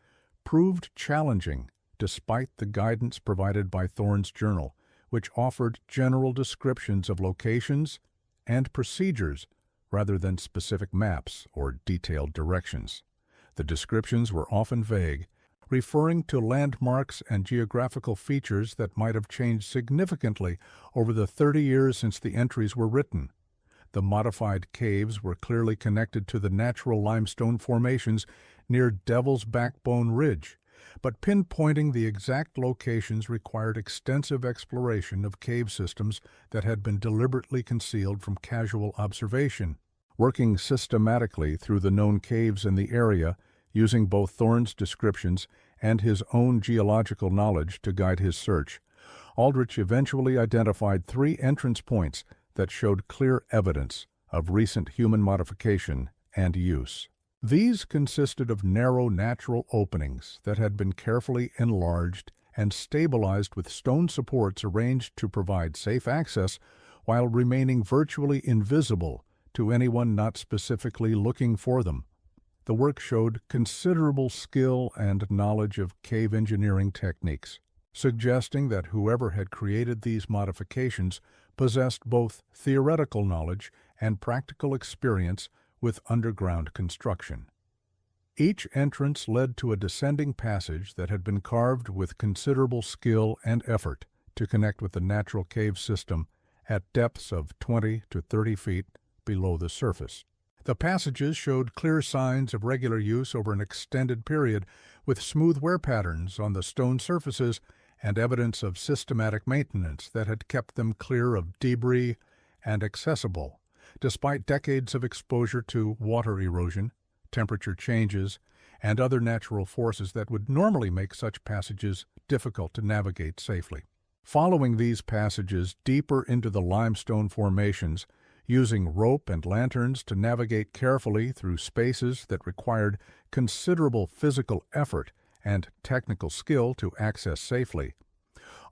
proved challenging despite the guidance provided by Thorne's journal, which offered general descriptions of locations and procedures rather than specific maps or detailed directions. The descriptions were often vague, referring to landmarks and geographical features that might have changed significantly over the 30 years since the entries were written. The modified caves were clearly connected to the natural limestone formations near Devil's Backbone Ridge, but pinpointing the exact locations required extensive exploration of cave systems that had been deliberately concealed from casual observation. Working systematically through the known caves in the area, using both Thorne's descriptions and his own geological knowledge to guide his search, Aldrich eventually identified 3 entrance points that showed clear evidence of recent human modification and use. These consisted of narrow natural openings that had been carefully enlarged and stabilized with stone supports arranged to provide safe access while remaining virtually invisible to anyone not specifically looking for them. The work showed considerable skill and knowledge of cave engineering techniques, suggesting that whoever had created these modifications possessed both theoretical knowledge and practical experience with underground construction. Each entrance led to a descending passage that had been carved with considerable skill and effort to connect with the natural cave system at depths of 20 to 30 feet below the surface. The passages showed clear signs of regular use over an extended period, with smooth wear patterns on the stone surfaces and evidence of systematic maintenance that had kept them clear of debris and accessible, despite decades of exposure to water erosion, temperature changes, and other natural forces that would normally make such passages difficult to navigate safely. Following these passages deeper into the limestone formations, using rope and lanterns to navigate carefully through spaces that required considerable physical effort and technical skill to access safely,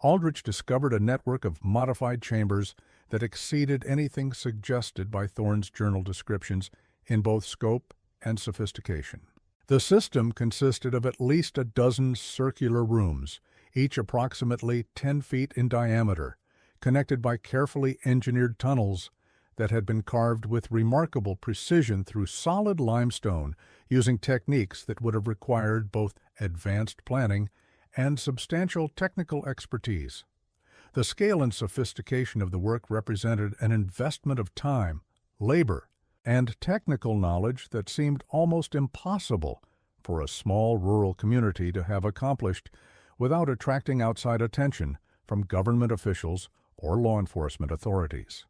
Aldrich discovered a network of modified chambers that exceeded anything suggested by Thorne's journal descriptions in both scope and sophistication. The system consisted of at least a dozen circular rooms, each approximately 10 feet in diameter, connected by carefully engineered tunnels that had been carved with remarkable precision through solid limestone, using techniques that would have required both advanced planning and substantial technical expertise. The scale and sophistication of the work represented an investment of time, labor, and technical knowledge that seemed almost impossible for a small rural community to have accomplished without attracting outside attention from government officials or law enforcement authorities.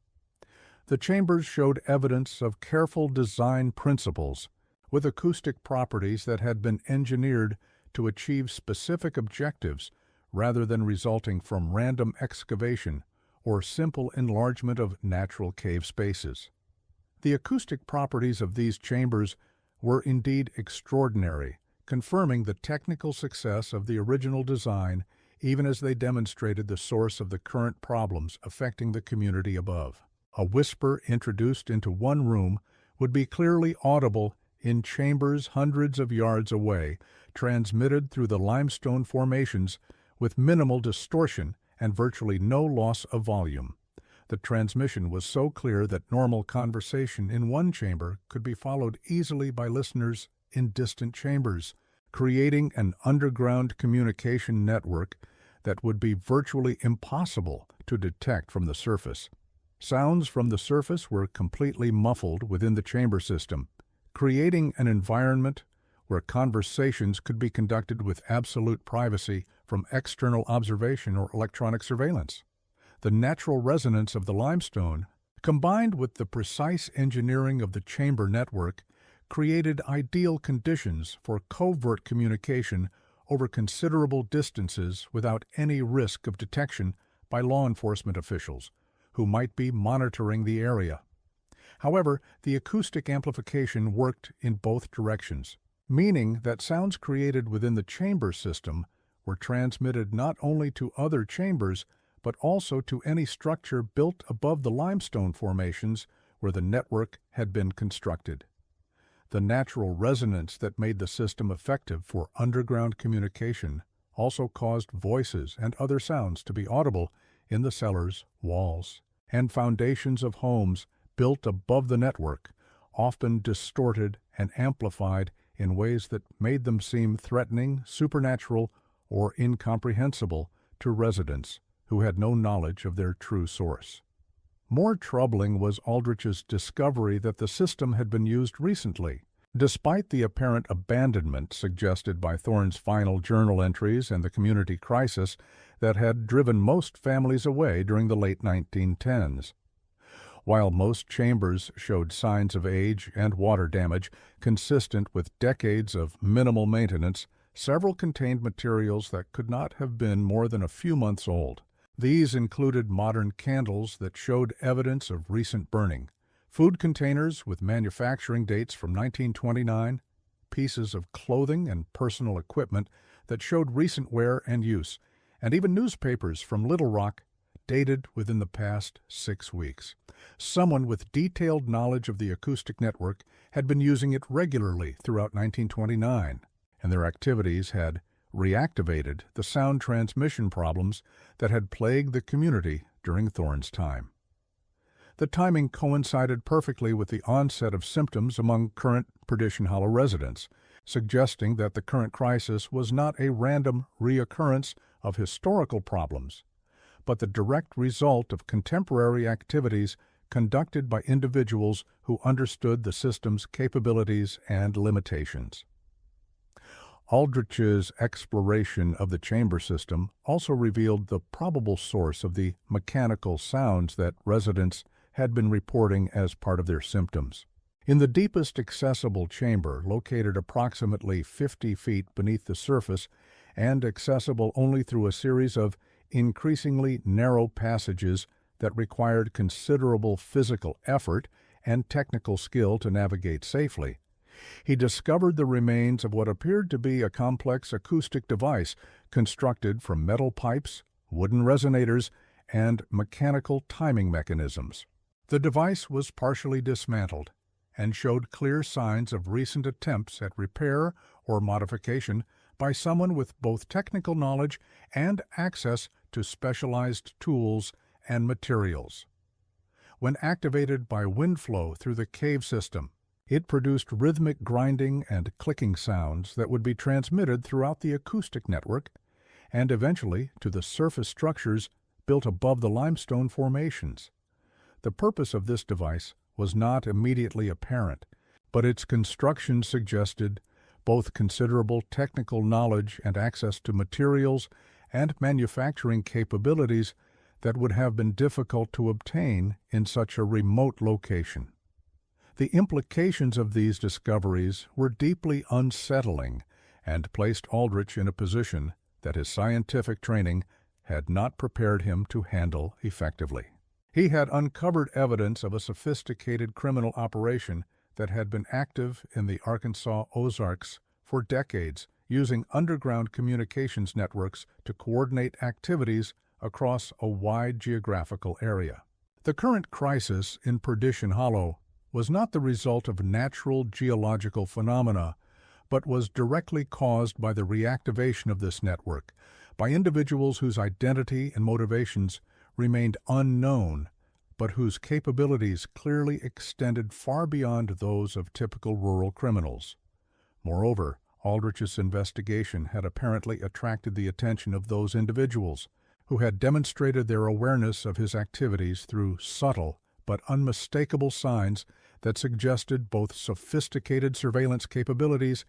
The chambers showed evidence of careful design principles, with acoustic properties that had been engineered to achieve specific objectives rather than resulting from random excavation or simple enlargement of natural cave spaces. The acoustic properties of these chambers were indeed extraordinary, confirming the technical success of the original design even as they demonstrated the source of the current problems affecting the community above. A whisper introduced into one room would be clearly audible in chambers hundreds of yards away, transmitted through the limestone formations with minimal distortion and virtually no loss of volume. The transmission was so clear that normal conversation in one chamber could be followed easily by listeners in distant chambers, creating an underground communication network that would be virtually impossible to detect from the surface. Sounds from the surface were completely muffled within the chamber system, creating an environment where conversations could be conducted with absolute privacy from external observation or electronic surveillance. The natural resonance of the limestone, combined with the precise engineering of the chamber network, created ideal conditions for covert communication over considerable distances without any risk of detection by law enforcement officials, who might be monitoring the area. However, the acoustic amplification worked in both directions, meaning that sounds created within the chamber system were transmitted not only to other chambers, but also to any structure built above the limestone formations where the network had been constructed. The natural resonance that made the system effective for underground communication also caused voices and other sounds to be audible in the cellars, walls, and foundations of homes built above the network, often distorted and amplified in ways that made them seem threatening, supernatural, or incomprehensible to residents who had no knowledge of their true source. More troubling was Aldrich's discovery that the system had been used recently. Despite the apparent abandonment suggested by Thorne's final journal entries and the community crisis that had driven most families away during the late 1910s. While most chambers showed signs of age and water damage consistent with decades of minimal maintenance, several contained materials that could not have been more than a few months old. These included modern candles that showed evidence of recent burning, food containers with manufacturing dates from 1929, pieces of clothing and personal equipment that showed recent wear and use, and even newspapers from Little Rock dated within the past 6 weeks. Someone with detailed knowledge of the acoustic network had been using it regularly throughout 1929, and their activities had reactivated the sound transmission problems that had plagued the community during Thorne's time. The timing coincided perfectly with the onset of symptoms among current Perdition Hollow residents, suggesting that the current crisis was not a random reoccurrence of historical problems, but the direct result of contemporary activities conducted by individuals who understood the system's capabilities and limitations. Aldrich's exploration of the chamber system also revealed the probable source of the mechanical sounds that residents had been reporting as part of their symptoms. In the deepest accessible chamber, located approximately 50 feet beneath the surface and accessible only through a series of increasingly narrow passages that required considerable physical effort and technical skill to navigate safely, he discovered the remains of what appeared to be a complex acoustic device constructed from metal pipes, wooden resonators, and mechanical timing mechanisms. The device was partially dismantled and showed clear signs of recent attempts at repair or modification by someone with both technical knowledge and access to specialized tools and materials. When activated by wind flow through the cave system, it produced rhythmic grinding and clicking sounds that would be transmitted throughout the acoustic network and eventually to the surface structures built above the limestone formations. The purpose of this device was not immediately apparent, but its construction suggested both considerable technical knowledge and access to materials and manufacturing capabilities that would have been difficult to obtain in such a remote location. The implications of these discoveries were deeply unsettling and placed Aldrich in a position that his scientific training had not prepared him to handle effectively. He had uncovered evidence of a sophisticated criminal operation that had been active in the Arkansas Ozarks for decades, using underground communications networks to coordinate activities across a wide geographical area. The current crisis in Perdition Hollow was not the result of natural geological phenomena, but was directly caused by the reactivation of this network, by individuals whose identity and motivations remained unknown, but whose capabilities clearly extended far beyond those of typical rural criminals. Moreover, Aldrich's investigation had apparently attracted the attention of those individuals, who had demonstrated their awareness of his activities through subtle but unmistakable signs that suggested both sophisticated surveillance capabilities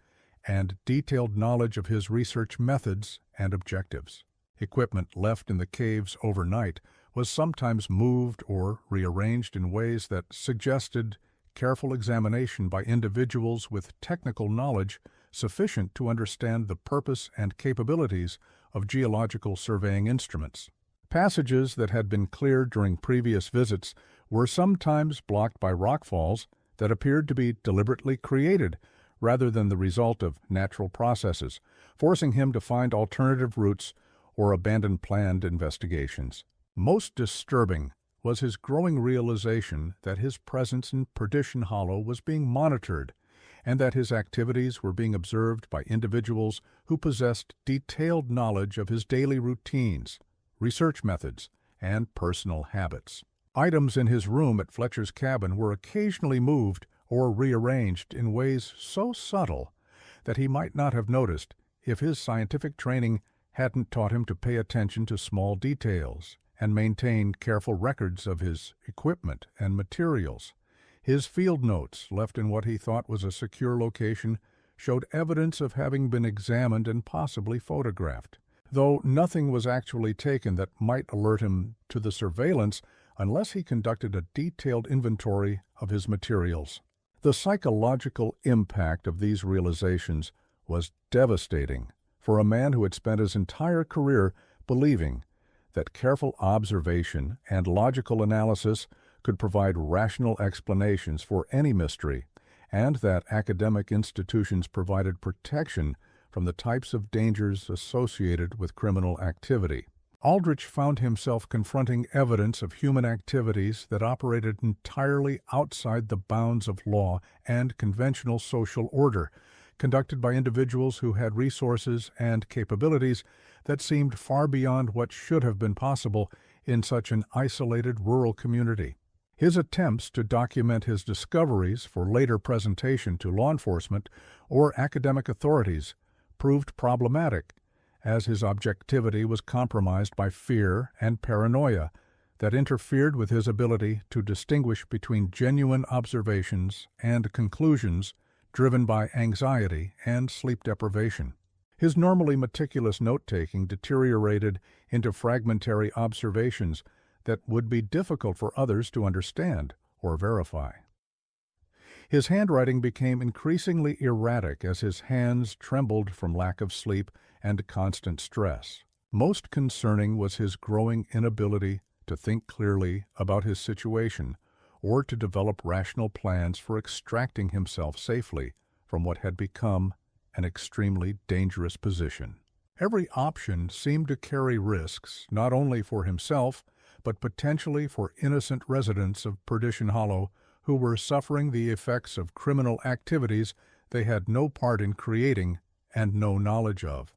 and detailed knowledge of his research methods and objectives. Equipment left in the caves overnight was sometimes moved or rearranged in ways that suggested careful examination by individuals with technical knowledge sufficient to understand the purpose and capabilities of geological surveying instruments. Passages that had been cleared during previous visits were sometimes blocked by rockfalls that appeared to be deliberately created rather than the result of natural processes, forcing him to find alternative routes or abandon planned investigations. Most disturbing was his growing realization that his presence in Perdition Hollow was being monitored, and that his activities were being observed by individuals who possessed detailed knowledge of his daily routines, research methods, and personal habits. Items in his room at Fletcher's cabin were occasionally moved or rearranged in ways so subtle that he might not have noticed if his scientific training hadn't taught him to pay attention to small details and maintain careful records of his equipment and materials. His field notes, left in what he thought was a secure location, showed evidence of having been examined and possibly photographed, though nothing was actually taken that might alert him to the surveillance unless he conducted a detailed inventory of his materials. The psychological impact of these realizations was devastating for a man who had spent his entire career believing that careful observation and logical analysis could provide rational explanations for any mystery, and that academic institutions provided protection from the types of dangers associated with criminal activity. Aldrich found himself confronting evidence of human activities that operated entirely outside the bounds of law and conventional social order, conducted by individuals who had resources and capabilities that seemed far beyond what should have been possible in such an isolated rural community. His attempts to document his discoveries for later presentation to law enforcement or academic authorities proved problematic, as his objectivity was compromised by fear and paranoia that interfered with his ability to distinguish between genuine observations and conclusions driven by anxiety and sleep deprivation. His normally meticulous note-taking deteriorated into fragmentary observations that would be difficult for others to understand or verify. His handwriting became increasingly erratic as his hands trembled from lack of sleep and constant stress. Most concerning was his growing inability to think clearly about his situation or to develop rational plans for extracting himself safely from what had become an extremely dangerous position. Every option seemed to carry risks not only for himself, but potentially for innocent residents of Perdition Hollow who were suffering the effects of criminal activities they had no part in creating and no knowledge of.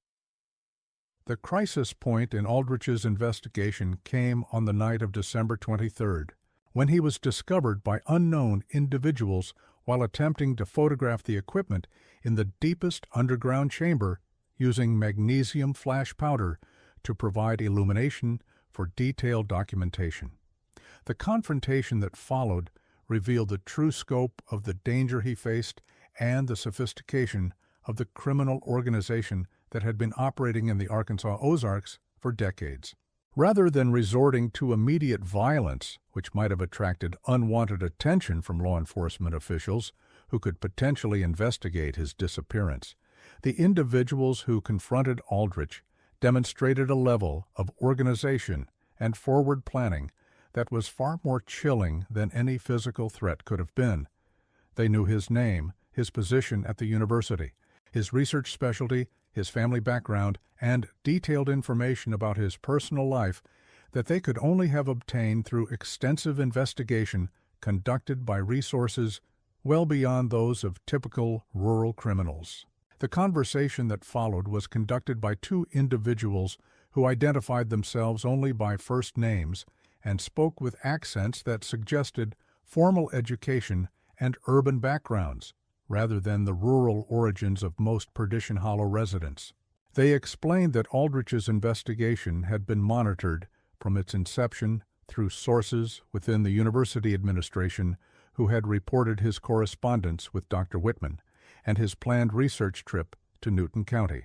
The crisis point in Aldrich's investigation came on the night of December 23rd, when he was discovered by unknown individuals while attempting to photograph the equipment in the deepest underground chamber using magnesium flash powder to provide illumination for detailed documentation. The confrontation that followed revealed the true scope of the danger he faced and the sophistication of the criminal organization that had been operating in the Arkansas Ozarks for decades. Rather than resorting to immediate violence, which might have attracted unwanted attention from law enforcement officials who could potentially investigate his disappearance, the individuals who confronted Aldrich demonstrated a level of organization and forward planning that was far more chilling than any physical threat could have been. They knew his name, his position at the university, his research specialty, his family background, and detailed information about his personal life that they could only have obtained through extensive investigation conducted by resources well beyond those of typical rural criminals. The conversation that followed was conducted by two individuals who identified themselves only by first names and spoke with accents that suggested formal education and urban backgrounds, rather than the rural origins of most Perdition Hollow residents. They explained that Aldrich's investigation had been monitored from its inception through sources within the university administration who had reported his correspondence with Dr. Whitman and his planned research trip to Newton County.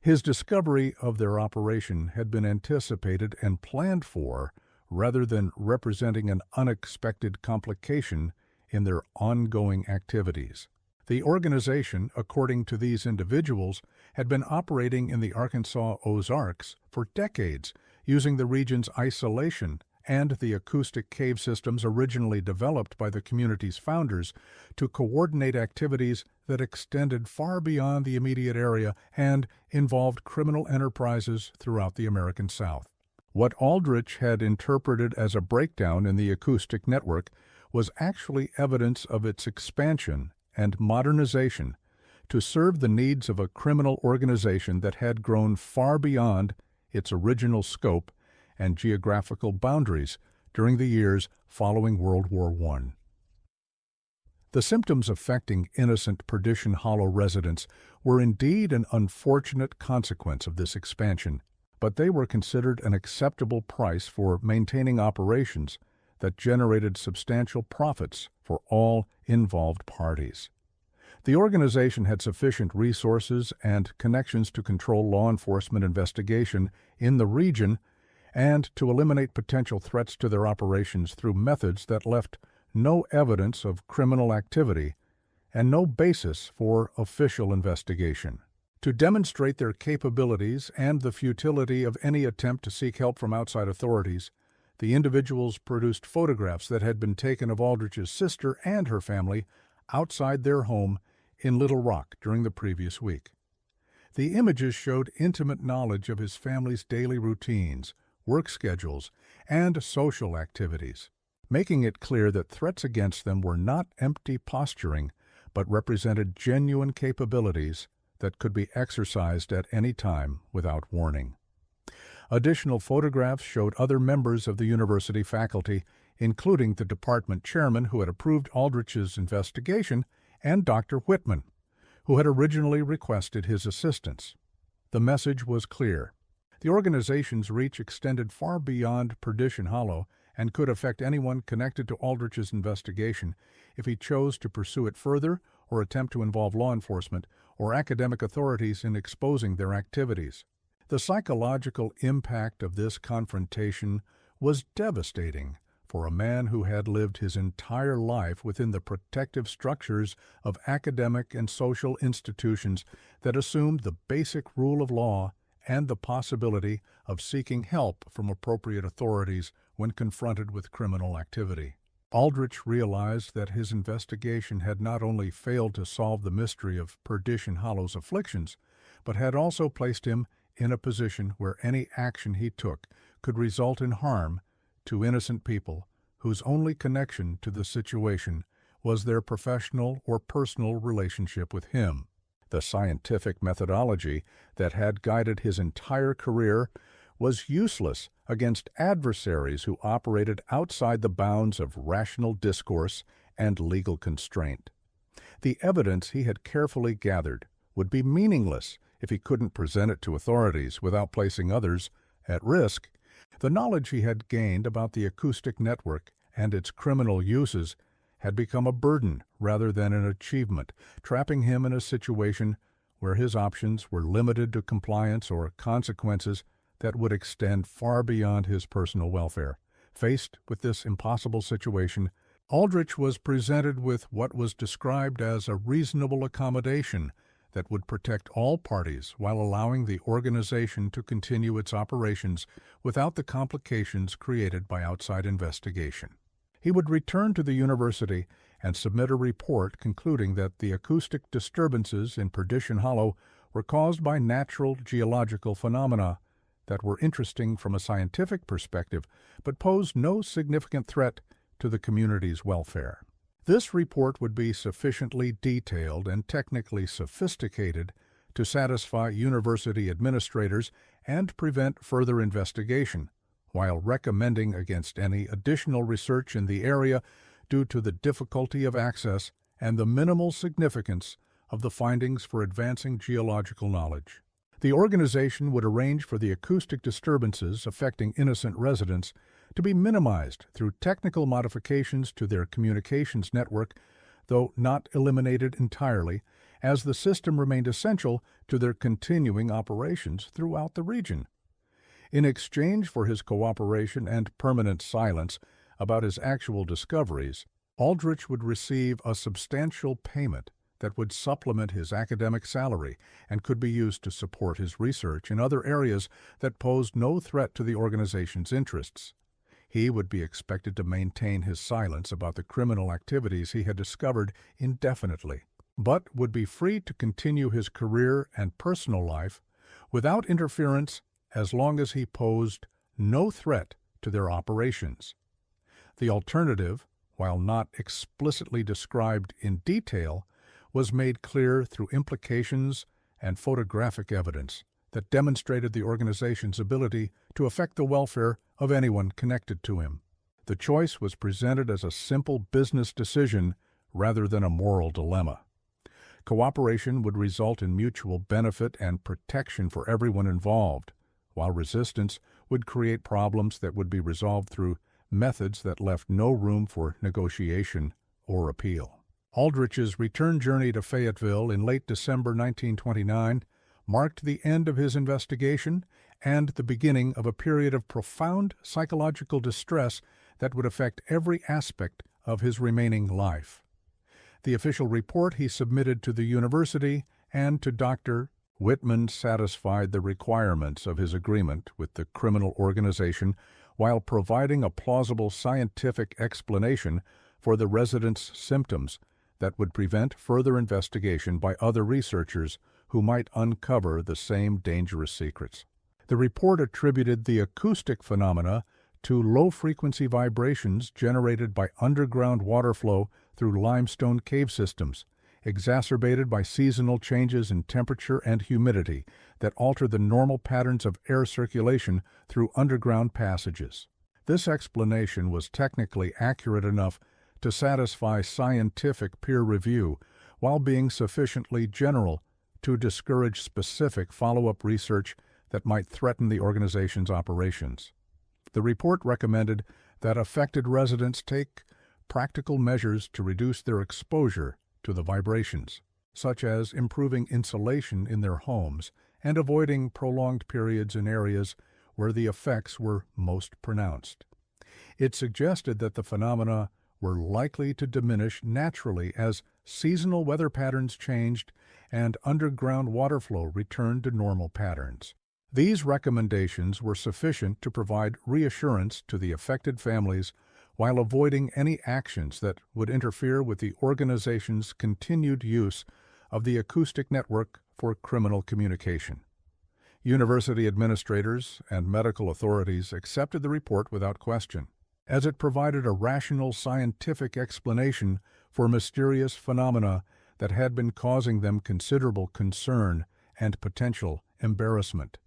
His discovery of their operation had been anticipated and planned for rather than representing an unexpected complication in their ongoing activities. The organization, according to these individuals, had been operating in the Arkansas Ozarks for decades, using the region's isolation and the acoustic cave systems originally developed by the community's founders to coordinate activities that extended far beyond the immediate area and involved criminal enterprises throughout the American South. What Aldrich had interpreted as a breakdown in the acoustic network was actually evidence of its expansion and modernization to serve the needs of a criminal organization that had grown far beyond its original scope and geographical boundaries during the years following World War I. The symptoms affecting innocent Perdition Hollow residents were indeed an unfortunate consequence of this expansion, but they were considered an acceptable price for maintaining operations that generated substantial profits for all involved parties. The organization had sufficient resources and connections to control law enforcement investigation in the region and to eliminate potential threats to their operations through methods that left no evidence of criminal activity and no basis for official investigation. To demonstrate their capabilities and the futility of any attempt to seek help from outside authorities, the individuals produced photographs that had been taken of Aldrich's sister and her family outside their home in Little Rock during the previous week. The images showed intimate knowledge of his family's daily routines, work schedules, and social activities, making it clear that threats against them were not empty posturing, but represented genuine capabilities that could be exercised at any time without warning. Additional photographs showed other members of the university faculty, including the department chairman who had approved Aldrich's investigation and Dr. Whitman, who had originally requested his assistance. The message was clear. The organization's reach extended far beyond Perdition Hollow and could affect anyone connected to Aldrich's investigation if he chose to pursue it further or attempt to involve law enforcement or academic authorities in exposing their activities. The psychological impact of this confrontation was devastating for a man who had lived his entire life within the protective structures of academic and social institutions that assumed the basic rule of law and the possibility of seeking help from appropriate authorities when confronted with criminal activity. Aldrich realized that his investigation had not only failed to solve the mystery of Perdition Hollow's afflictions, but had also placed him in a position where any action he took could result in harm to innocent people whose only connection to the situation was their professional or personal relationship with him. The scientific methodology that had guided his entire career was useless against adversaries who operated outside the bounds of rational discourse and legal constraint. The evidence he had carefully gathered would be meaningless if he couldn't present it to authorities without placing others at risk. The knowledge he had gained about the acoustic network and its criminal uses had become a burden rather than an achievement, trapping him in a situation where his options were limited to compliance or consequences that would extend far beyond his personal welfare. Faced with this impossible situation, Aldrich was presented with what was described as a reasonable accommodation that would protect all parties while allowing the organization to continue its operations without the complications created by outside investigation. He would return to the university and submit a report concluding that the acoustic disturbances in Perdition Hollow were caused by natural geological phenomena that were interesting from a scientific perspective but posed no significant threat to the community's welfare. This report would be sufficiently detailed and technically sophisticated to satisfy university administrators and prevent further investigation, while recommending against any additional research in the area due to the difficulty of access and the minimal significance of the findings for advancing geological knowledge. The organization would arrange for the acoustic disturbances affecting innocent residents to be minimized through technical modifications to their communications network, though not eliminated entirely, as the system remained essential to their continuing operations throughout the region. In exchange for his cooperation and permanent silence about his actual discoveries, Aldrich would receive a substantial payment that would supplement his academic salary and could be used to support his research in other areas that posed no threat to the organization's interests. He would be expected to maintain his silence about the criminal activities he had discovered indefinitely, but would be free to continue his career and personal life without interference as long as he posed no threat to their operations. The alternative, while not explicitly described in detail, was made clear through implications and photographic evidence that demonstrated the organization's ability to affect the welfare of anyone connected to him. The choice was presented as a simple business decision rather than a moral dilemma. Cooperation would result in mutual benefit and protection for everyone involved, while resistance would create problems that would be resolved through methods that left no room for negotiation or appeal. Aldrich's return journey to Fayetteville in late December 1929 marked the end of his investigation and the beginning of a period of profound psychological distress that would affect every aspect of his remaining life. The official report he submitted to the university and to Dr. Whitman satisfied the requirements of his agreement with the criminal organization while providing a plausible scientific explanation for the residents' symptoms that would prevent further investigation by other researchers who might uncover the same dangerous secrets. The report attributed the acoustic phenomena to low-frequency vibrations generated by underground water flow through limestone cave systems, exacerbated by seasonal changes in temperature and humidity that alter the normal patterns of air circulation through underground passages. This explanation was technically accurate enough to satisfy scientific peer review while being sufficiently general to discourage specific follow-up research that might threaten the organization's operations. The report recommended that affected residents take practical measures to reduce their exposure to the vibrations, such as improving insulation in their homes and avoiding prolonged periods in areas where the effects were most pronounced. It suggested that the phenomena were likely to diminish naturally as seasonal weather patterns changed and underground water flow returned to normal patterns. These recommendations were sufficient to provide reassurance to the affected families while avoiding any actions that would interfere with the organization's continued use of the acoustic network for criminal communication. University administrators and medical authorities accepted the report without question, as it provided a rational scientific explanation for mysterious phenomena that had been causing them considerable concern and potential embarrassment.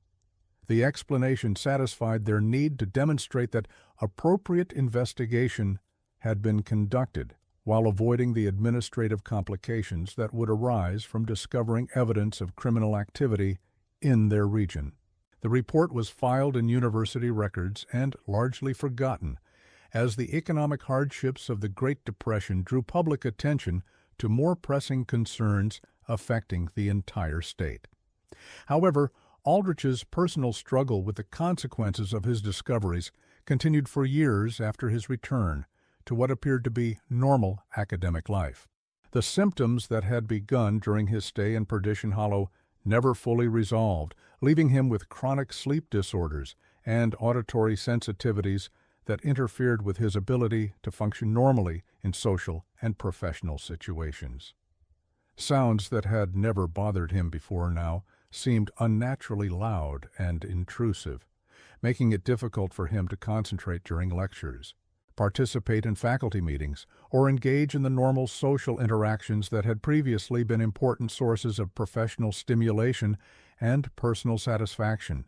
The explanation satisfied their need to demonstrate that appropriate investigation had been conducted while avoiding the administrative complications that would arise from discovering evidence of criminal activity in their region. The report was filed in university records and largely forgotten, as the economic hardships of the Great Depression drew public attention to more pressing concerns affecting the entire state. However, Aldrich's personal struggle with the consequences of his discoveries continued for years after his return to what appeared to be normal academic life. The symptoms that had begun during his stay in Perdition Hollow never fully resolved, leaving him with chronic sleep disorders and auditory sensitivities that interfered with his ability to function normally in social and professional situations. Sounds that had never bothered him before now seemed unnaturally loud and intrusive, making it difficult for him to concentrate during lectures, participate in faculty meetings, or engage in the normal social interactions that had previously been important sources of professional stimulation and personal satisfaction.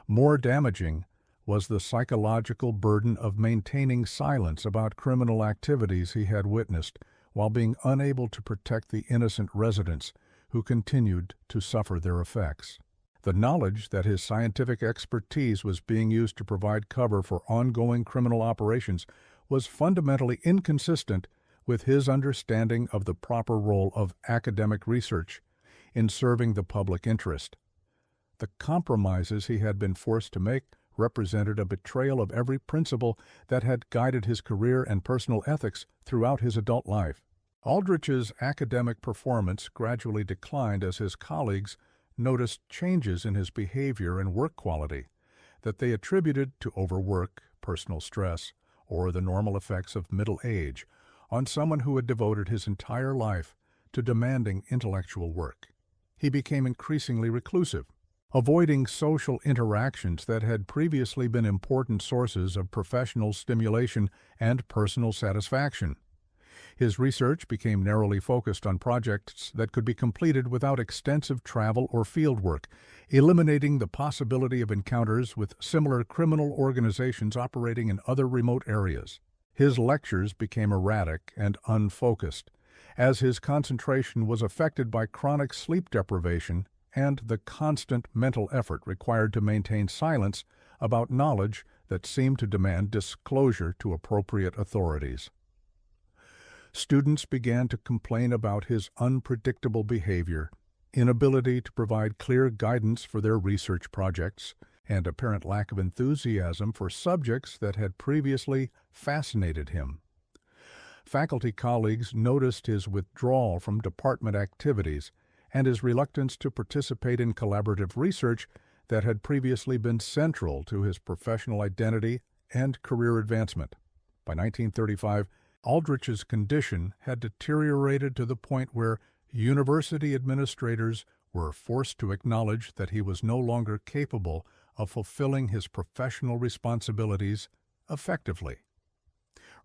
More damaging was the psychological burden of maintaining silence about criminal activities he had witnessed while being unable to protect the innocent residents who continued to suffer their effects. The knowledge that his scientific expertise was being used to provide cover for ongoing criminal operations was fundamentally inconsistent with his understanding of the proper role of academic research in serving the public interest. The compromises he had been forced to make represented a betrayal of every principle that had guided his career and personal ethics throughout his adult life. Aldrich's academic performance gradually declined as his colleagues noticed changes in his behavior and work quality that they attributed to overwork, personal stress, or the normal effects of middle age on someone who had devoted his entire life to demanding intellectual work. He became increasingly reclusive, avoiding social interactions that had previously been important sources of professional stimulation and personal satisfaction. His research became narrowly focused on projects that could be completed without extensive travel or field work, eliminating the possibility of encounters with similar criminal organizations operating in other remote areas. His lectures became erratic and unfocused, as his concentration was affected by chronic sleep deprivation and the constant mental effort required to maintain silence about knowledge that seemed to demand disclosure to appropriate authorities. Students began to complain about his unpredictable behavior, inability to provide clear guidance for their research projects, and apparent lack of enthusiasm for subjects that had previously fascinated him. Faculty colleagues noticed his withdrawal from department activities and his reluctance to participate in collaborative research that had previously been central to his professional identity and career advancement. By 1935, Aldrich's condition had deteriorated to the point where university administrators were forced to acknowledge that he was no longer capable of fulfilling his professional responsibilities effectively.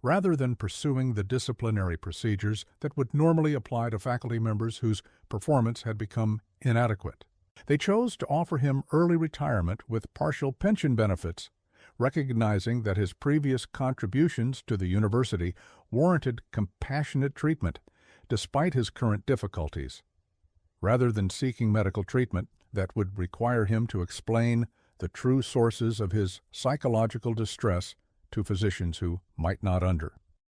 Rather than pursuing the disciplinary procedures that would normally apply to faculty members whose performance had become inadequate, they chose to offer him early retirement with partial pension benefits, recognizing that his previous contributions to the university warranted compassionate treatment despite his current difficulties. Rather than seeking medical treatment that would require him to explain the true sources of his psychological distress to physicians who might not